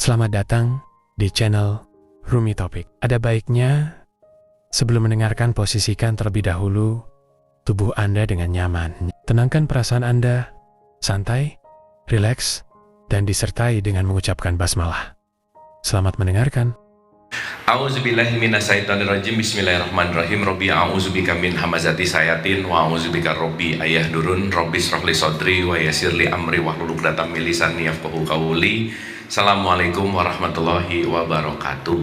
Selamat datang di channel Rumi Topik. Ada baiknya sebelum mendengarkan, posisikan terlebih dahulu tubuh Anda dengan nyaman. Tenangkan perasaan Anda, santai, rileks, dan disertai dengan mengucapkan basmalah. Selamat mendengarkan. A'udzubillahi minasyaitonirrajim. Bismillahirrahmanirrahim. Robbi a'udzubika min hamazati sayatin wa a'udzubika robbi ayahdurun. Robbi shrahli sodri wa yassirli amri wahlul 'uqdatam min lisani yafqahu qawli. Assalamualaikum warahmatullahi wabarakatuh.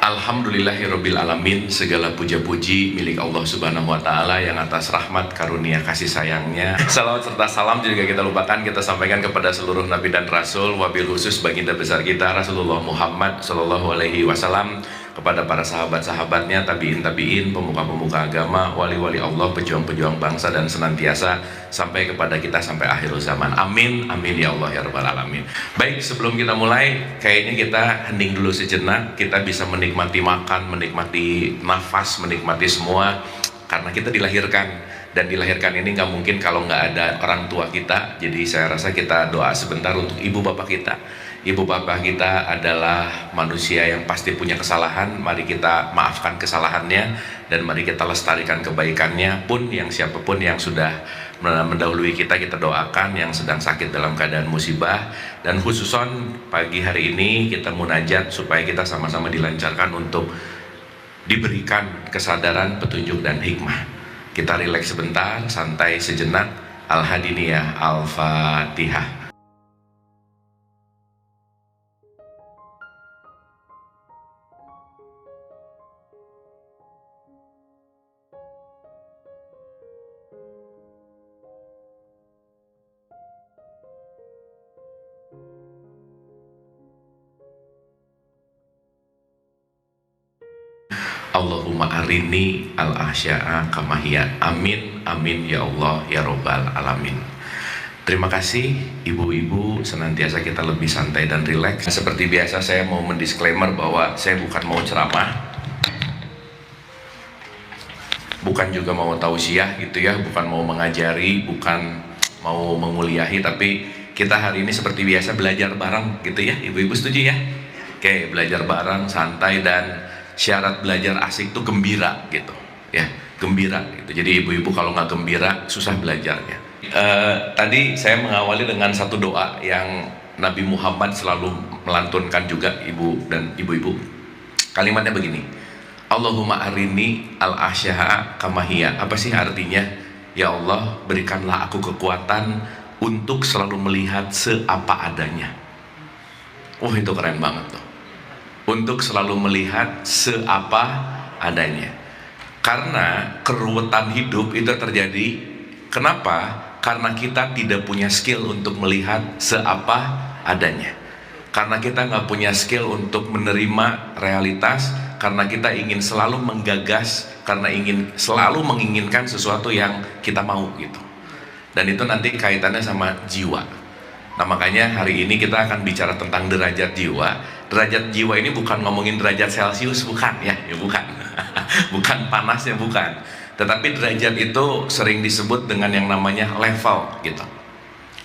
Alhamdulillahirabbil alamin. Segala puja-puji milik Allah Subhanahu wa taala yang atas rahmat karunia kasih sayangnya. Salawat serta salam juga kita lupakan, kita sampaikan kepada seluruh nabi dan rasul, wabil khusus baginda besar kita Rasulullah Muhammad sallallahu alaihi wasallam, kepada para sahabat-sahabatnya, tabi'in, pemuka-pemuka agama, wali-wali Allah, pejuang-pejuang bangsa, dan senantiasa sampai kepada kita sampai akhir zaman. Amin, amin ya Allah ya rabbal alamin. Baik, sebelum kita mulai, kayaknya kita hening dulu sejenak. Kita bisa menikmati makan, menikmati nafas, menikmati semua, karena kita dilahirkan. Dan dilahirkan ini nggak mungkin kalau nggak ada orang tua kita. Jadi saya rasa kita doa sebentar untuk ibu bapak kita. Ibu bapak kita adalah manusia yang pasti punya kesalahan. Mari kita maafkan kesalahannya, dan mari kita lestarikan kebaikannya. Pun yang siapapun yang sudah mendahului kita doakan. Yang sedang sakit dalam keadaan musibah, dan khususon pagi hari ini kita munajat supaya kita sama-sama dilancarkan untuk diberikan kesadaran, petunjuk, dan hikmah. Kita rileks sebentar, santai sejenak. Al-Hadiniyah, Al-Fatihah. Allahumma arini al-ahsya'a kamahiyya. Amin, amin ya Allah ya robbal alamin. Terima kasih ibu-ibu, senantiasa kita lebih santai dan rileks. Seperti biasa saya mau mendisklaimer bahwa saya bukan mau ceramah, bukan juga mau tausiah gitu ya, bukan mau mengajari, bukan mau menguliahi, tapi kita hari ini seperti biasa belajar bareng gitu ya. Ibu-ibu setuju ya? Oke, belajar bareng, santai, dan syarat belajar asik tuh gembira gitu ya, gembira gitu. Jadi ibu-ibu kalau nggak gembira susah belajarnya. Tadi saya mengawali dengan satu doa yang Nabi Muhammad selalu melantunkan juga, ibu dan ibu-ibu. Kalimatnya begini: Allahumma arini al-ahsya'a kamahiyya. Apa sih artinya? Ya Allah, berikanlah aku kekuatan untuk selalu melihat seapa adanya. Oh, itu keren banget tuh. Untuk selalu melihat seapa adanya. Karena keruwetan hidup itu terjadi. Kenapa? Karena kita tidak punya skill untuk melihat seapa adanya. Karena kita nggak punya skill untuk menerima realitas. Karena kita ingin selalu menggagas. Karena ingin selalu menginginkan sesuatu yang kita mau gitu. Dan itu nanti kaitannya sama jiwa. Nah, makanya hari ini kita akan bicara tentang derajat jiwa. Derajat jiwa ini bukan ngomongin derajat Celcius, bukan ya, bukan. Bukan panasnya, bukan. Tetapi derajat itu sering disebut dengan yang namanya level gitu.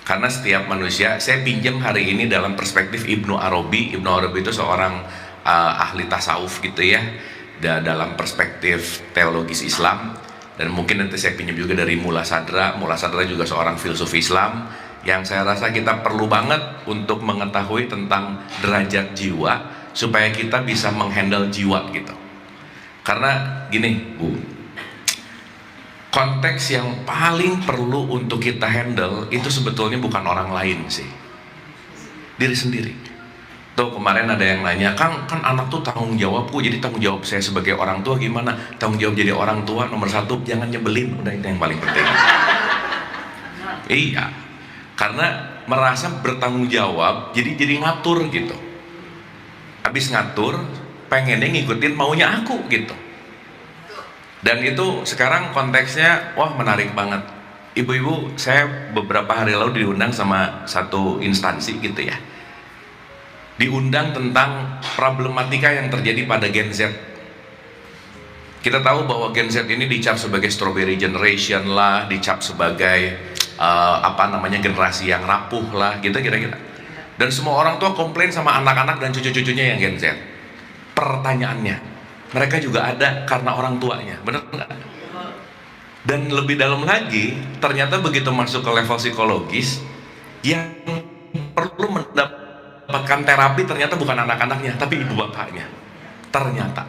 Karena setiap manusia, saya pinjam hari ini dalam perspektif Ibnu Arabi. Ibnu Arabi itu seorang ahli tasawuf gitu ya, dalam perspektif teologis Islam. Dan mungkin nanti saya pinjam juga dari Mullah Sadra. Mullah Sadra juga seorang filsuf Islam, yang saya rasa kita perlu banget untuk mengetahui tentang derajat jiwa supaya kita bisa menghandle jiwa gitu. Karena gini Bu, konteks yang paling perlu untuk kita handle itu sebetulnya bukan orang lain sih, diri sendiri. Tuh kemarin ada yang nanya, kan anak tuh tanggung jawabku, jadi tanggung jawab saya sebagai orang tua gimana? Tanggung jawab jadi orang tua nomor satu, jangan nyebelin, udah itu yang paling penting. Iya, karena merasa bertanggung jawab jadi ngatur gitu. Habis ngatur pengennya ngikutin maunya aku gitu. Dan itu sekarang konteksnya wah menarik banget. Ibu-ibu, saya beberapa hari lalu diundang sama satu instansi gitu ya, diundang tentang problematika yang terjadi pada Gen Z. Kita tahu bahwa Gen Z ini dicap sebagai strawberry generation lah, dicap sebagai generasi yang rapuh lah gitu kira-kira. Dan semua orang tua komplain sama anak-anak dan cucu-cucunya yang Gen Z. Pertanyaannya, mereka juga ada karena orang tuanya, benar nggak? Dan lebih dalam lagi, ternyata begitu masuk ke level psikologis, yang perlu mendapatkan terapi ternyata bukan anak-anaknya, tapi ibu bapaknya. Ternyata.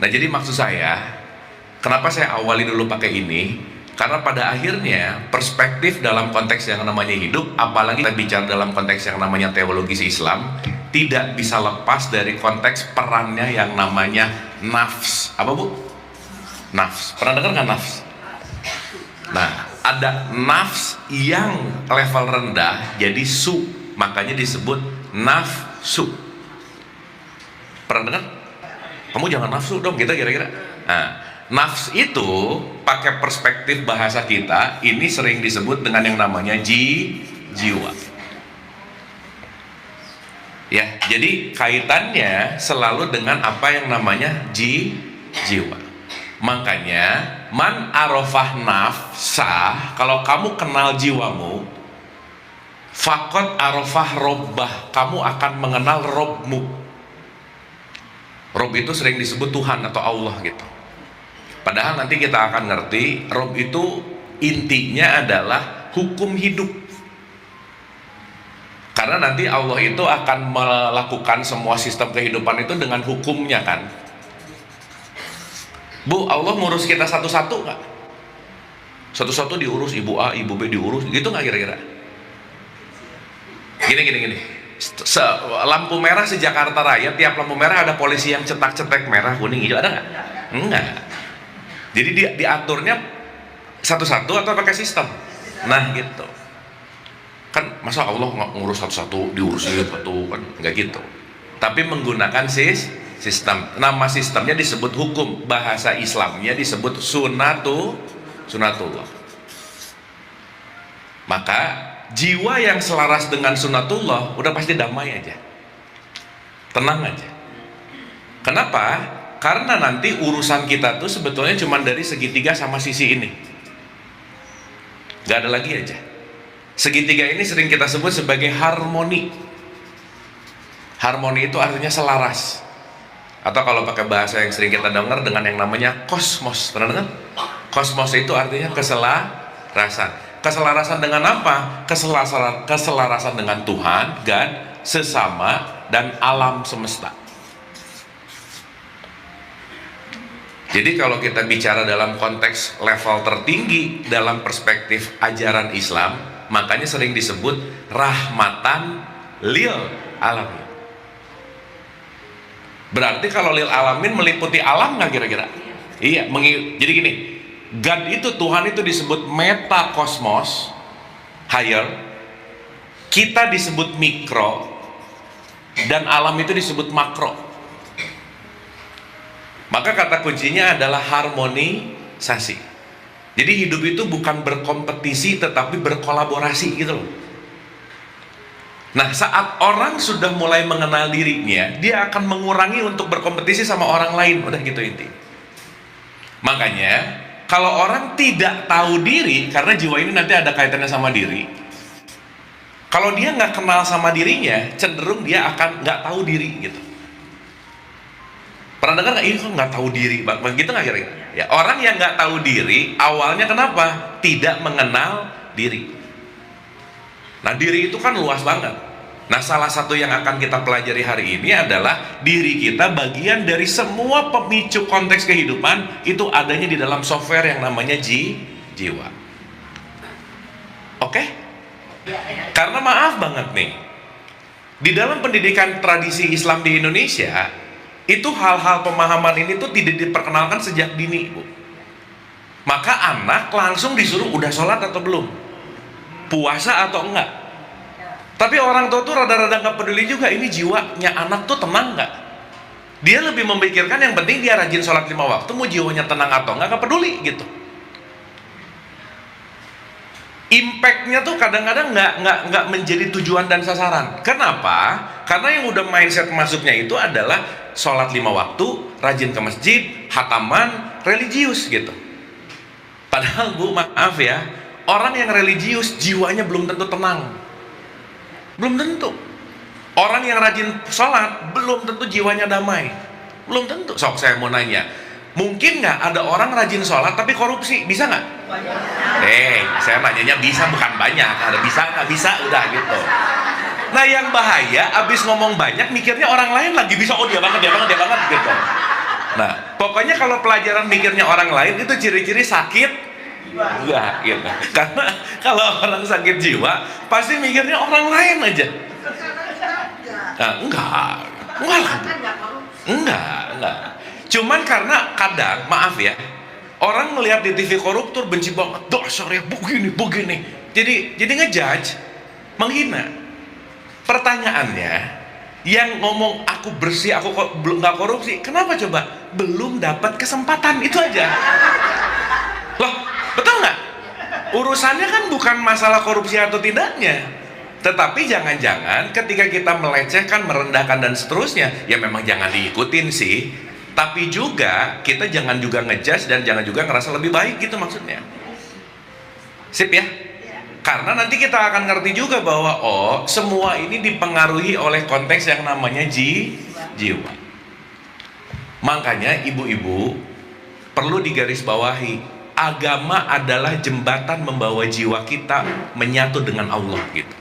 Nah, jadi maksud saya, kenapa saya awali dulu pakai ini? Karena pada akhirnya perspektif dalam konteks yang namanya hidup, apalagi kita bicara dalam konteks yang namanya teologis Islam, tidak bisa lepas dari konteks perannya yang namanya nafs. Apa Bu? Nafs. Pernah dengar nggak nafs? Nah, ada nafs yang level rendah jadi su, makanya disebut nafsu. Pernah dengar? Kamu jangan nafsu dong, kita kira-kira. Nah, nafs itu pakai perspektif bahasa kita ini sering disebut dengan yang namanya jiwa. Ya, jadi kaitannya selalu dengan apa yang namanya jiwa. Makanya man arafah nafsah, kalau kamu kenal jiwamu, fakot arafah robbah, kamu akan mengenal robmu. Rob itu sering disebut Tuhan atau Allah gitu. Padahal nanti kita akan ngerti Rob itu intinya adalah hukum hidup. Karena nanti Allah itu akan melakukan semua sistem kehidupan itu dengan hukumnya kan. Bu, Allah ngurus kita satu-satu nggak? Satu-satu diurus, ibu A, ibu B diurus, gitu nggak kira-kira? Gini. Lampu merah se-Jakarta Raya, tiap lampu merah ada polisi yang cetak-cetek merah, kuning, hijau, ada nggak? Enggak. Jadi diaturnya satu-satu atau pakai sistem? Nah gitu. Kan masa Allah nggak ngurus satu-satu, diurusin satu, kan nggak gitu. Tapi menggunakan sistem. Nama sistemnya disebut hukum, bahasa Islamnya disebut sunatullah. Maka jiwa yang selaras dengan sunatullah udah pasti damai aja, tenang aja. Kenapa? Karena nanti urusan kita tuh sebetulnya cuma dari segitiga sama sisi ini, gak ada lagi aja. Segitiga ini sering kita sebut sebagai harmoni. Harmoni itu artinya selaras, atau kalau pakai bahasa yang sering kita dengar dengan yang namanya kosmos. Pernah dengar? Kosmos itu artinya keselarasan. Keselarasan dengan apa? Keselarasan dengan Tuhan, God, sesama, dan alam semesta. Jadi kalau kita bicara dalam konteks level tertinggi dalam perspektif ajaran Islam, makanya sering disebut rahmatan lil alamin. Berarti kalau lil alamin meliputi alam nggak kira-kira? Iya, jadi gini, God itu, Tuhan itu disebut metakosmos, higher, kita disebut mikro, dan alam itu disebut makro. Maka kata kuncinya adalah harmonisasi. Jadi hidup itu bukan berkompetisi tetapi berkolaborasi gitu loh. Nah, saat orang sudah mulai mengenal dirinya, dia akan mengurangi untuk berkompetisi sama orang lain. Udah gitu inti. Makanya kalau orang tidak tahu diri, karena jiwa ini nanti ada kaitannya sama diri. Kalau dia nggak kenal sama dirinya, cenderung dia akan nggak tahu diri gitu. Pernah dengar nggak? Ini kok nggak tahu diri, begitu nggak kira-kira? Ya, orang yang nggak tahu diri, awalnya kenapa? Tidak mengenal diri. Nah, diri itu kan luas banget. Nah, salah satu yang akan kita pelajari hari ini adalah diri kita bagian dari semua pemicu konteks kehidupan itu adanya di dalam software yang namanya jiwa. Oke? Karena maaf banget nih, di dalam pendidikan tradisi Islam di Indonesia itu hal-hal pemahaman ini tuh tidak diperkenalkan sejak dini, Bu. Maka anak langsung disuruh udah sholat atau belum, puasa atau enggak. Tapi orang tua tuh rada-rada nggak peduli juga ini jiwanya anak tuh tenang nggak. Dia lebih memikirkan yang penting dia rajin sholat 5 waktu, mau jiwanya tenang atau nggak peduli gitu. Impactnya tuh kadang-kadang nggak menjadi tujuan dan sasaran. Kenapa? Karena yang udah mindset masuknya itu adalah sholat 5 waktu, rajin ke masjid, khataman, religius gitu. Padahal Bu, maaf ya, orang yang religius jiwanya belum tentu tenang. Belum tentu. Orang yang rajin sholat belum tentu jiwanya damai, belum tentu. Sok saya mau nanya, mungkin nggak ada orang rajin sholat tapi korupsi, bisa nggak? Saya nanyanya bisa bukan banyak, ada bisa nggak bisa udah gitu. Nah yang bahaya abis ngomong banyak mikirnya orang lain lagi bisa, oh dia banget gitu. Nah pokoknya kalau pelajaran mikirnya orang lain itu ciri-ciri sakit jiwa gitu. Karena kalau orang sakit jiwa pasti mikirnya orang lain aja. Nah, enggak. Cuman karena kadang, maaf ya, orang melihat di TV koruptor benci banget, dasar ya begini. Jadi ngejudge, menghina. Pertanyaannya, yang ngomong aku bersih, aku belum nggak korupsi, kenapa coba? Belum dapat kesempatan, itu aja. Loh, betul nggak? Urusannya kan bukan masalah korupsi atau tidaknya. Tetapi jangan-jangan ketika kita melecehkan, merendahkan dan seterusnya, ya memang jangan diikutin sih. Tapi juga kita jangan juga ngejudge dan jangan juga ngerasa lebih baik gitu maksudnya. Sip ya? Karena nanti kita akan ngerti juga bahwa semua ini dipengaruhi oleh konteks yang namanya jiwa. Makanya ibu-ibu perlu digarisbawahi, agama adalah jembatan membawa jiwa kita menyatu dengan Allah gitu.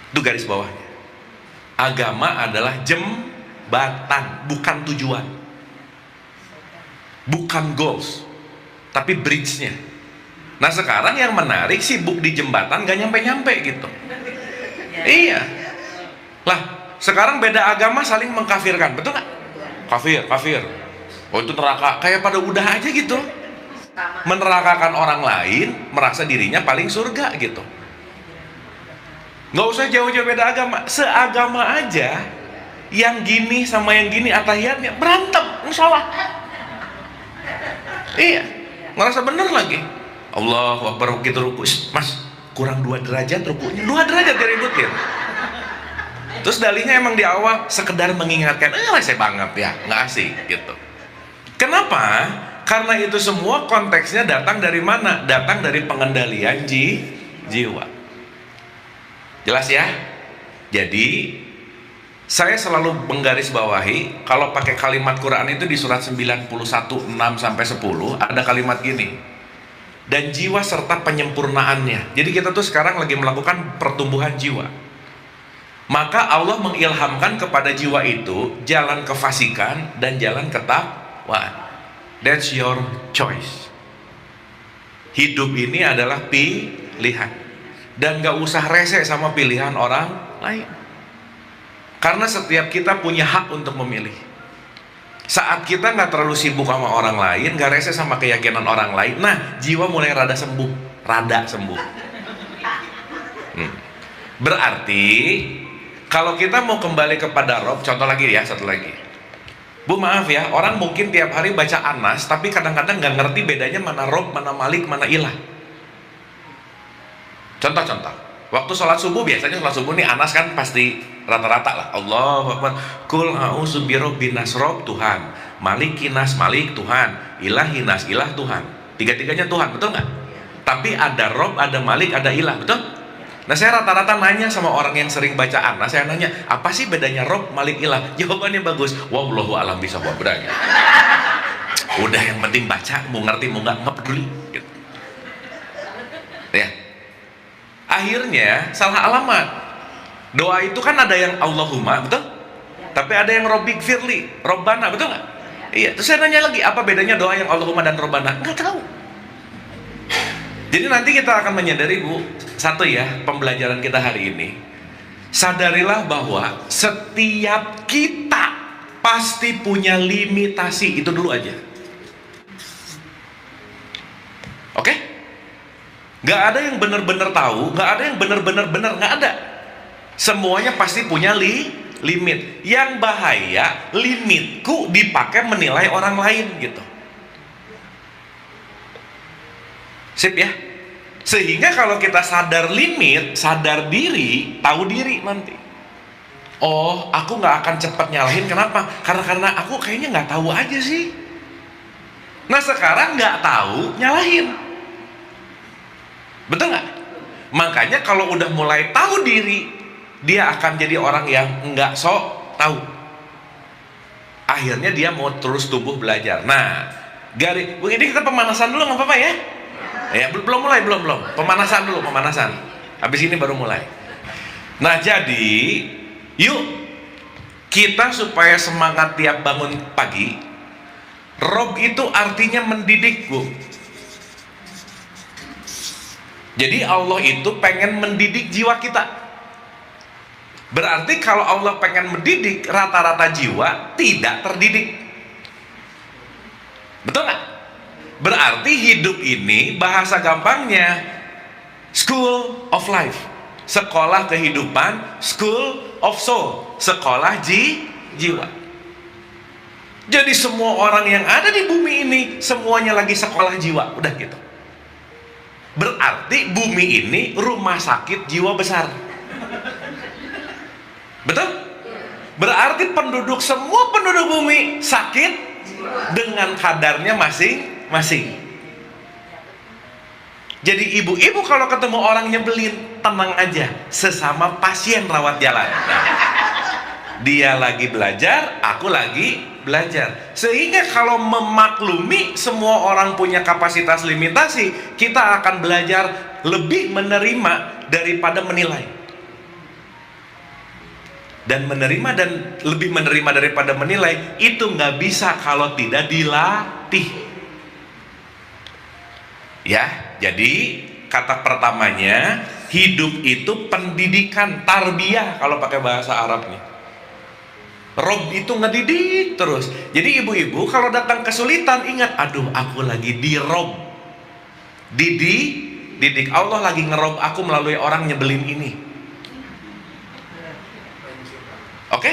Itu garis bawahnya. Agama adalah jembatan, bukan tujuan, bukan goals, tapi bridge-nya. Nah sekarang yang menarik sibuk di jembatan gak nyampe-nyampe gitu. Iya. Lah sekarang beda agama saling mengkafirkan, betul gak? Kafir. Oh itu neraka, kayak pada udah aja gitu. Menerakakan orang lain, merasa dirinya paling surga gitu. Nggak usah jauh-jauh beda agama, seagama aja yang gini sama yang gini atahiyatnya berantem, salah. Iya, ngerasa bener lagi. Allahu Akbar begitu ruku, mas kurang 2 derajat rukunya, 2 derajat diributin. Terus dalihnya emang di awal sekedar mengingatkan, saya banget ya, nggak asik gitu. Kenapa? Karena itu semua konteksnya datang dari mana? Datang dari pengendalian jiwa. Jelas ya? Jadi saya selalu menggarisbawahi kalau pakai kalimat Quran itu di surat 91 6 sampai 10 ada kalimat gini. Dan jiwa serta penyempurnaannya. Jadi kita tuh sekarang lagi melakukan pertumbuhan jiwa. Maka Allah mengilhamkan kepada jiwa itu jalan kefasikan dan jalan ketakwaan. That's your choice. Hidup ini adalah pilihan. Dan gak usah rese sama pilihan orang lain. Karena setiap kita punya hak untuk memilih. Saat kita gak terlalu sibuk sama orang lain, gak rese sama keyakinan orang lain, nah jiwa mulai rada sembuh. Berarti kalau kita mau kembali kepada Rob, contoh lagi ya, satu lagi. Bu maaf ya, orang mungkin tiap hari baca Anas, tapi kadang-kadang gak ngerti bedanya mana Rob, mana Malik, mana Ilah. Contoh, waktu sholat subuh biasanya sholat subuh nih Anas kan pasti rata-rata lah. Allahu Akbar. Kul a'udzu birabbinas Rob Tuhan, Malikinas Malik Tuhan, Ilahinas Ilah Tuhan. Tiga-tiganya Tuhan, betul nggak? Tapi ada Rob, ada Malik, ada Ilah, betul? Nah saya rata-rata nanya sama orang yang sering baca Anas, saya nanya apa sih bedanya Rob, Malik, Ilah? Jawabannya bagus. Wallahu alam bisawab. Udah yang penting baca, mau ngerti mau nggak peduli. Gitu. Ya. Akhirnya salah alamat. Doa itu kan ada yang Allahumma, betul? Tapi ada yang Robbik Firli, Robbana, betul nggak? Iya. Terus saya nanya lagi, apa bedanya doa yang Allahumma dan Robbana? Nggak tahu. Jadi nanti kita akan menyadari, Bu, satu ya, pembelajaran kita hari ini. Sadarilah bahwa setiap kita pasti punya limitasi, itu dulu aja. Oke? Gak ada yang benar-benar tahu, gak ada yang benar-benar benar, gak ada. Semuanya pasti punya limit. Yang bahaya, limitku dipakai menilai orang lain gitu. Sip ya? Sehingga kalau kita sadar limit, sadar diri, tahu diri nanti. Oh, aku gak akan cepat nyalahin, kenapa? Karena aku kayaknya gak tahu aja sih. Nah sekarang gak tahu, nyalahin. Betul nggak? Makanya kalau udah mulai tahu diri, dia akan jadi orang yang nggak sok tahu. Akhirnya dia mau terus tumbuh belajar. Nah, ini kita pemanasan dulu, nggak apa-apa ya? Ya, belum mulai, belum. Pemanasan dulu, pemanasan. Habis ini baru mulai. Nah, jadi yuk kita supaya semangat tiap bangun pagi. Rob itu artinya mendidik, Bu. Jadi Allah itu pengen mendidik jiwa kita. Berarti kalau Allah pengen mendidik, rata-rata jiwa tidak terdidik. Betul nggak? Berarti hidup ini bahasa gampangnya school of life, sekolah kehidupan, school of soul, sekolah jiwa. Jadi semua orang yang ada di bumi ini semuanya lagi sekolah jiwa, udah gitu. Berarti bumi ini rumah sakit jiwa besar. Betul? Berarti semua penduduk bumi sakit dengan kadarnya masing-masing. Jadi ibu-ibu kalau ketemu orang nyebelin, tenang aja, sesama pasien rawat jalan. Nah, dia lagi belajar, aku lagi belajar. Sehingga kalau memaklumi semua orang punya kapasitas limitasi, kita akan belajar lebih menerima daripada menilai. Dan lebih menerima daripada menilai itu nggak bisa kalau tidak dilatih. Ya, jadi kata pertamanya hidup itu pendidikan, tarbiyah kalau pakai bahasa Arabnya. Rob itu ngedidik terus. Jadi ibu-ibu kalau datang kesulitan ingat, aduh aku lagi dirob, didik Allah lagi ngerob aku melalui orang nyebelin ini. Oke?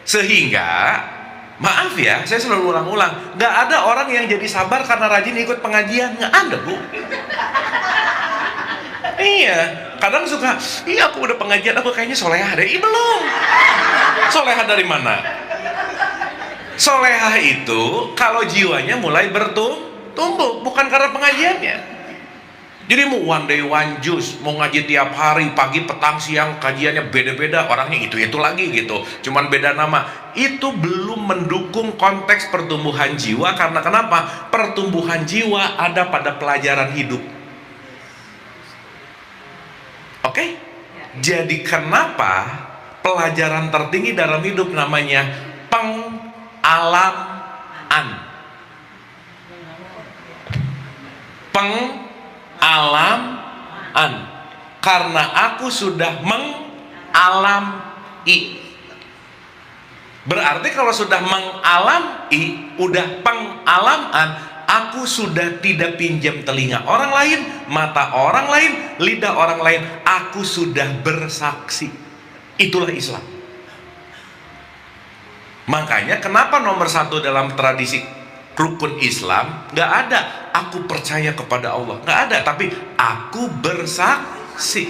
Sehingga maaf ya, saya selalu ulang-ulang, nggak ada orang yang jadi sabar karena rajin ikut pengajian, nggak ada, Bu. Iya, kadang suka, iya aku udah pengajian, aku kayaknya solehah deh. Belum. Solehah dari mana? Solehah itu kalau jiwanya mulai bertumbuh, bukan karena pengajiannya. Jadi mau one day one juice, mau ngaji tiap hari, pagi, petang, siang, kajiannya beda-beda, orangnya itu lagi gitu, cuman beda nama. Itu belum mendukung konteks pertumbuhan jiwa. Karena kenapa? Pertumbuhan jiwa ada pada pelajaran hidup. Oke? Jadi kenapa pelajaran tertinggi dalam hidup namanya pengalaman. Pengalaman. Karena aku sudah mengalami. Berarti kalau sudah mengalami, udah pengalaman, aku sudah tidak pinjam telinga orang lain, mata orang lain, lidah orang lain, aku sudah bersaksi. Itulah Islam. Makanya kenapa nomor satu dalam tradisi rukun Islam nggak ada aku percaya kepada Allah, nggak ada, tapi aku bersaksi.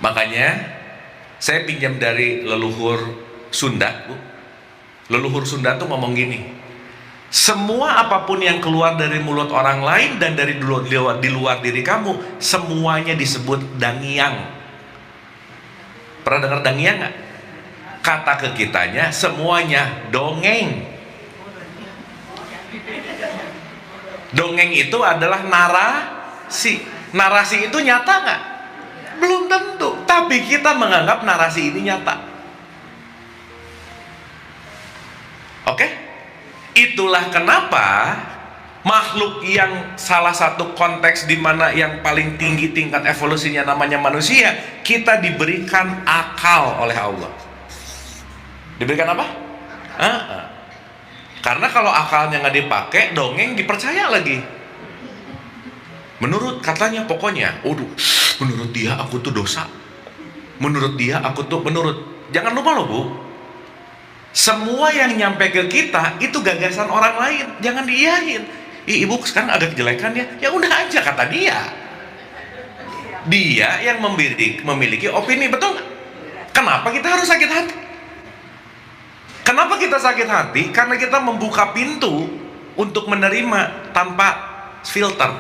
Makanya saya pinjam dari leluhur Sunda, Bu. Leluhur Sunda tuh ngomong gini, semua apapun yang keluar dari mulut orang lain dan dari di luar diri kamu, semuanya disebut dangiang. Pernah dengar dangiang nggak? Kata ke kitanya semuanya dongeng. Dongeng itu adalah narasi. Narasi itu nyata nggak? Belum tentu. Tapi kita menganggap narasi ini nyata. Oke? Itulah kenapa makhluk yang salah satu konteks di mana yang paling tinggi tingkat evolusinya namanya manusia, kita diberikan akal oleh Allah. Diberikan apa? Karena kalau akalnya nggak dipakai, dongeng dipercaya lagi. Menurut katanya pokoknya, menurut dia aku tuh dosa. Menurut dia aku tuh Jangan lupa loh, Bu. Semua yang nyampe ke kita itu gagasan orang lain, jangan diiyain. Ibu sekarang agak kejelekan ya udah aja kata dia. Dia yang memiliki opini, betul nggak? Kenapa kita harus sakit hati? Kenapa kita sakit hati? Karena kita membuka pintu untuk menerima tanpa filter.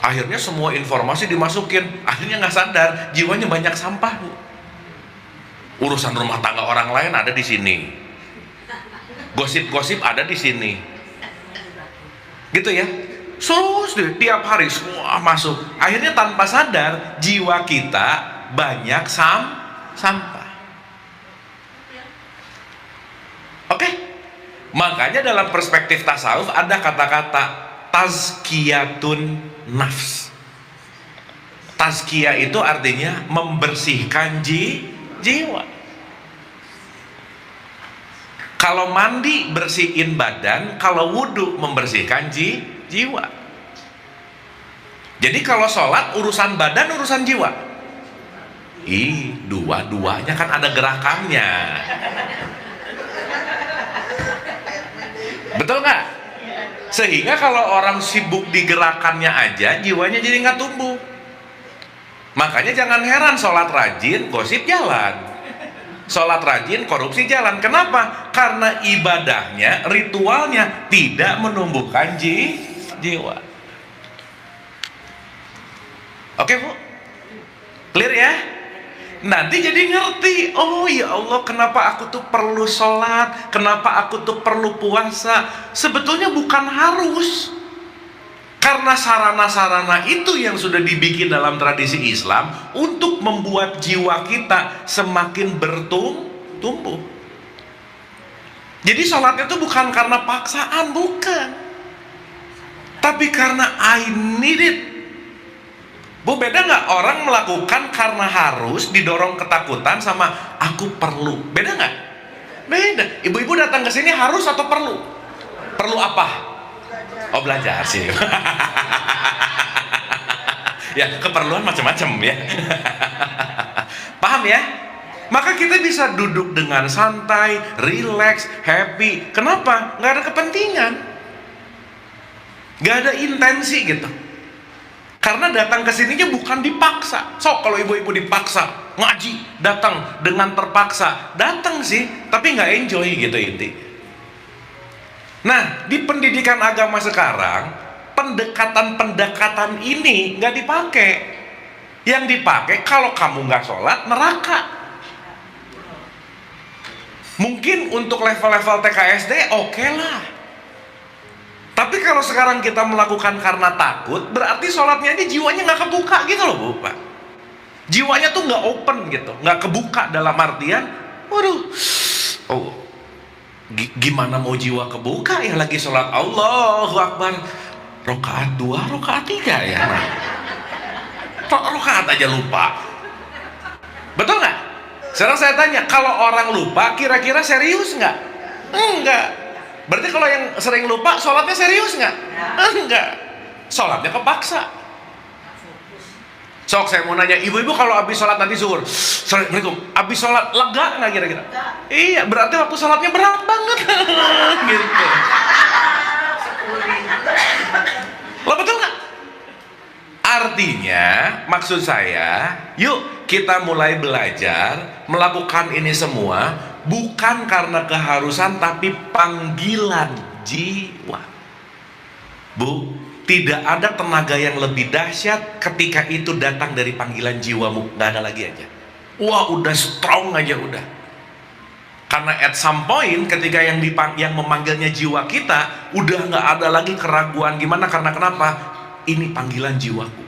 Akhirnya semua informasi dimasukin, akhirnya nggak sadar jiwanya banyak sampah, Bu. Urusan rumah tangga orang lain ada di sini, gosip-gosip ada di sini, gitu ya. Terus deh, tiap hari semua masuk. Akhirnya tanpa sadar jiwa kita banyak sampah. Oke? Makanya dalam perspektif tasawuf ada kata-kata tazkiyatun nafs. Tazkiyah itu artinya membersihkan jiwa. Kalau mandi bersihin badan, kalau wudhu membersihkan jiwa. Jadi kalau sholat urusan badan, urusan jiwa. Dua-duanya kan ada gerakannya. Betul nggak? Sehingga kalau orang sibuk di gerakannya aja, jiwanya jadi nggak tumbuh. Makanya jangan heran sholat rajin, gosip jalan. Sholat rajin, korupsi jalan. Kenapa? Karena ibadahnya, ritualnya tidak menumbuhkan jiwa. Oke, Bu? Clear ya? Nanti jadi ngerti, oh ya Allah, kenapa aku tuh perlu sholat, kenapa aku tuh perlu puasa. Sebetulnya bukan harus, karena sarana-sarana itu yang sudah dibikin dalam tradisi Islam untuk membuat jiwa kita semakin bertumbuh. Jadi sholatnya itu bukan karena paksaan, bukan, tapi karena I need it. Bu, beda nggak orang melakukan karena harus, didorong ketakutan, sama aku perlu? Beda nggak? Beda. Ibu-ibu datang ke sini harus atau perlu? Perlu apa? Oh, belajar sih. Ya, keperluan macam-macam ya. Paham ya? Maka kita bisa duduk dengan santai, relax, happy. Kenapa? Nggak ada kepentingan, nggak ada intensi gitu. Karena datang ke sininya bukan dipaksa. So, kalau ibu-ibu dipaksa ngaji, datang dengan terpaksa, datang sih, tapi nggak enjoy gitu inti. Nah, di pendidikan agama sekarang, pendekatan-pendekatan ini nggak dipakai. Yang dipakai, kalau kamu nggak sholat, neraka. Mungkin untuk level-level TKSD, oke lah. Tapi kalau sekarang kita melakukan karena takut, berarti sholatnya aja jiwanya nggak kebuka gitu loh, Bu, Pak. Jiwanya tuh nggak open gitu, nggak kebuka dalam artian, waduh, gimana mau jiwa kebuka ya lagi sholat Allahu Akbar, rokaat 2, rokaat 3 ya, nah, rokaat aja lupa. Betul nggak? Sekarang saya tanya, kalau orang lupa, kira-kira serius nggak? Enggak. Berarti kalau yang sering lupa, sholatnya serius nggak? Enggak. Sholatnya kepaksa. Sok, saya mau nanya, ibu-ibu kalau habis sholat nanti zuhur, Assalamualaikum, habis sholat lega nggak kira-kira? Iya, berarti waktu sholatnya berat banget. Gitu. Lo betul nggak? Artinya, maksud saya, yuk kita mulai belajar melakukan ini semua bukan karena keharusan, tapi panggilan jiwa. Bu, tidak ada tenaga yang lebih dahsyat ketika itu datang dari panggilan jiwamu. Nggak ada lagi aja. Wah, udah strong aja udah. Karena at some point ketika yang memanggilnya jiwa kita, udah nggak ada lagi keraguan gimana, karena kenapa? Ini panggilan jiwaku.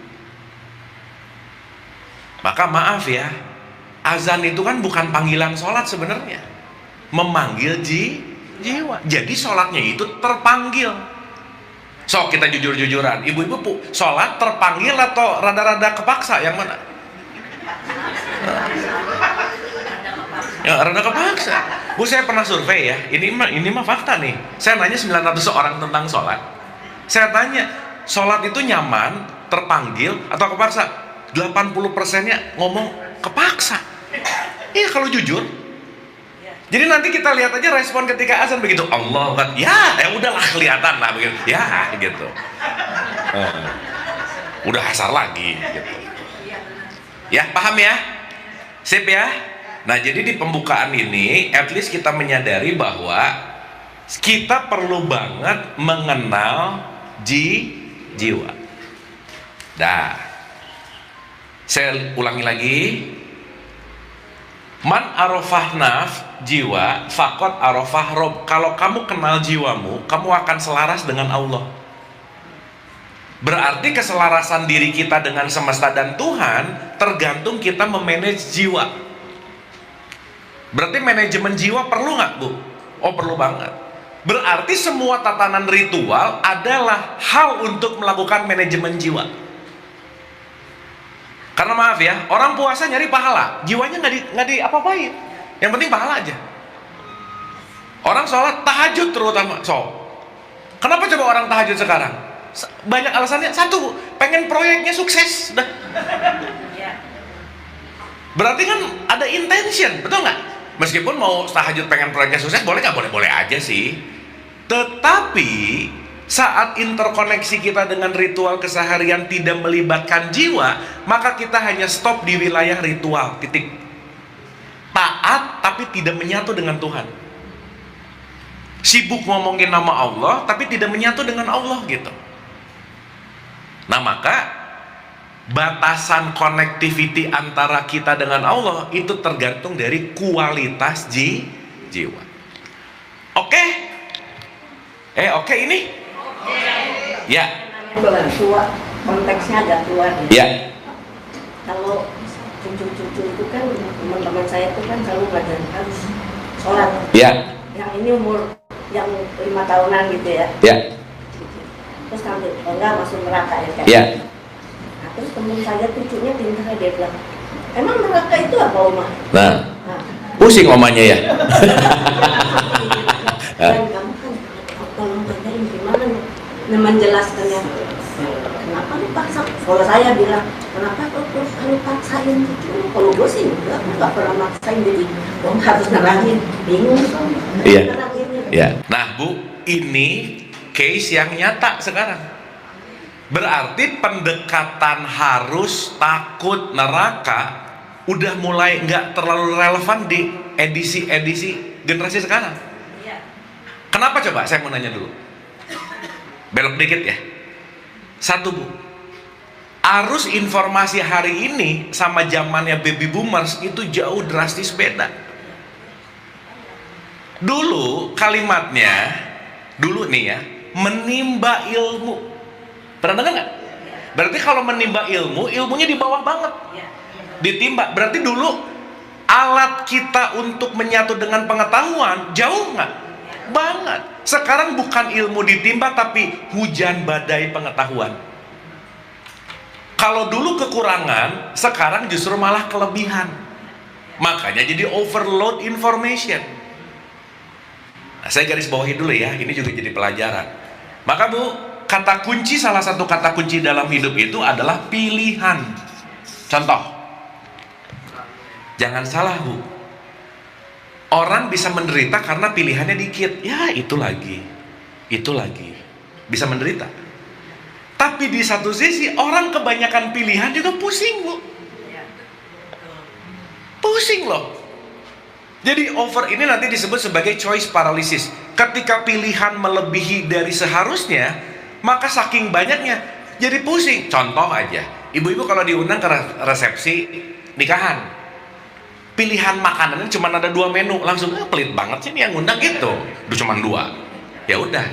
Maka maaf ya, azan itu kan bukan panggilan sholat sebenarnya, memanggil jiwa. Jadi sholatnya itu terpanggil. So, kita jujur-jujuran, ibu-ibu sholat terpanggil atau rada-rada kepaksa? Yang mana? Ya, rada kepaksa. Bu, saya pernah survei ya, ini mah fakta nih. Saya nanya 900 orang tentang sholat. Saya tanya, sholat itu nyaman, terpanggil, atau kepaksa? 80%-nya ngomong kepaksa. Iya, kalau jujur. Jadi nanti kita lihat aja respon ketika azan begitu. Allah kan, ya udahlah kelihatan lah begitu. Ya gitu. Udah asar lagi gitu. Ya, paham ya? Sip ya? Nah, jadi di pembukaan ini at least kita menyadari bahwa kita perlu banget mengenal jiwa. Dah. Saya ulangi lagi. Man arafah naf, jiwa, fakot arafah rob. Kalau kamu kenal jiwamu, kamu akan selaras dengan Allah. Berarti keselarasan diri kita dengan semesta dan Tuhan tergantung kita memanage jiwa. Berarti manajemen jiwa perlu nggak, Bu? Oh, perlu banget. Berarti semua tatanan ritual adalah hal untuk melakukan manajemen jiwa. Karena maaf ya, orang puasa nyari pahala, jiwanya nggak di apa-apain. Yang penting pahala aja. Orang sholat tahajud terutama, kenapa coba orang tahajud sekarang? Banyak alasannya. Satu, pengen proyeknya sukses. Dah. Berarti kan ada intention, betul nggak? Meskipun mau tahajud pengen proyeknya sukses, boleh nggak? Boleh aja sih. Tetapi saat interkoneksi kita dengan ritual keseharian tidak melibatkan jiwa, maka kita hanya stop di wilayah ritual, titik. Taat tapi tidak menyatu dengan Tuhan. Sibuk ngomongin nama Allah tapi tidak menyatu dengan Allah gitu. Nah, maka batasan connectivity antara kita dengan Allah itu tergantung dari kualitas jiwa. Oke? Oke ini? Ya. Tua, konteksnya agak tua ya. Ya. Kalau cucu-cucu itu kan, teman-teman saya itu kan selalu belajar harus sholat. Ya. Yang ini umur yang 5 tahunan gitu ya. Ya. Terus nanti enggak masuk neraka ya kan? Ya. Nah, terus temen saya cucunya pintar, dia bilang, emang neraka itu apa, Oma? Nah, pusing omanya ya. Dan kamu kan tolong tanyain gimana menjelaskannya. Kenapa lu paksa? Kalau saya bilang, kenapa lu paksain gitu? Kalau gue sih enggak, gue gak pernah maksain, jadi gue harus nerangin. Bingung kan? Iya. Ya. Nah, Bu, ini case yang nyata sekarang. Berarti pendekatan harus takut neraka udah mulai nggak terlalu relevan di edisi generasi sekarang. Kenapa coba? Saya mau nanya dulu. Belok dikit ya. Satu, Bu. Arus informasi hari ini sama zamannya baby boomers itu jauh drastis beda. Dulu kalimatnya, dulu nih ya, menimba ilmu. Pernah dengar nggak? Berarti kalau menimba ilmu, ilmunya di bawah banget. Ditimba. Berarti dulu alat kita untuk menyatu dengan pengetahuan jauh nggak? Banget. Sekarang bukan ilmu ditimba, tapi hujan badai pengetahuan. Kalau dulu kekurangan, sekarang justru malah kelebihan. Makanya jadi overload information. Nah, saya garis bawahi dulu ya, ini juga jadi pelajaran. Maka Bu, kata kunci, salah satu kata kunci dalam hidup itu adalah pilihan. Contoh, jangan salah Bu, orang bisa menderita karena pilihannya dikit. Ya itu lagi bisa menderita. Tapi di satu sisi orang kebanyakan pilihan juga pusing Bu. Pusing loh. Jadi over ini nanti disebut sebagai choice paralysis. Ketika pilihan melebihi dari seharusnya, maka saking banyaknya jadi pusing. Contoh aja, ibu-ibu kalau diundang ke resepsi nikahan, pilihan makanannya cuma ada 2 menu, langsung pelit banget sih nih yang ngundang gitu. Cuma 2. Ya udah.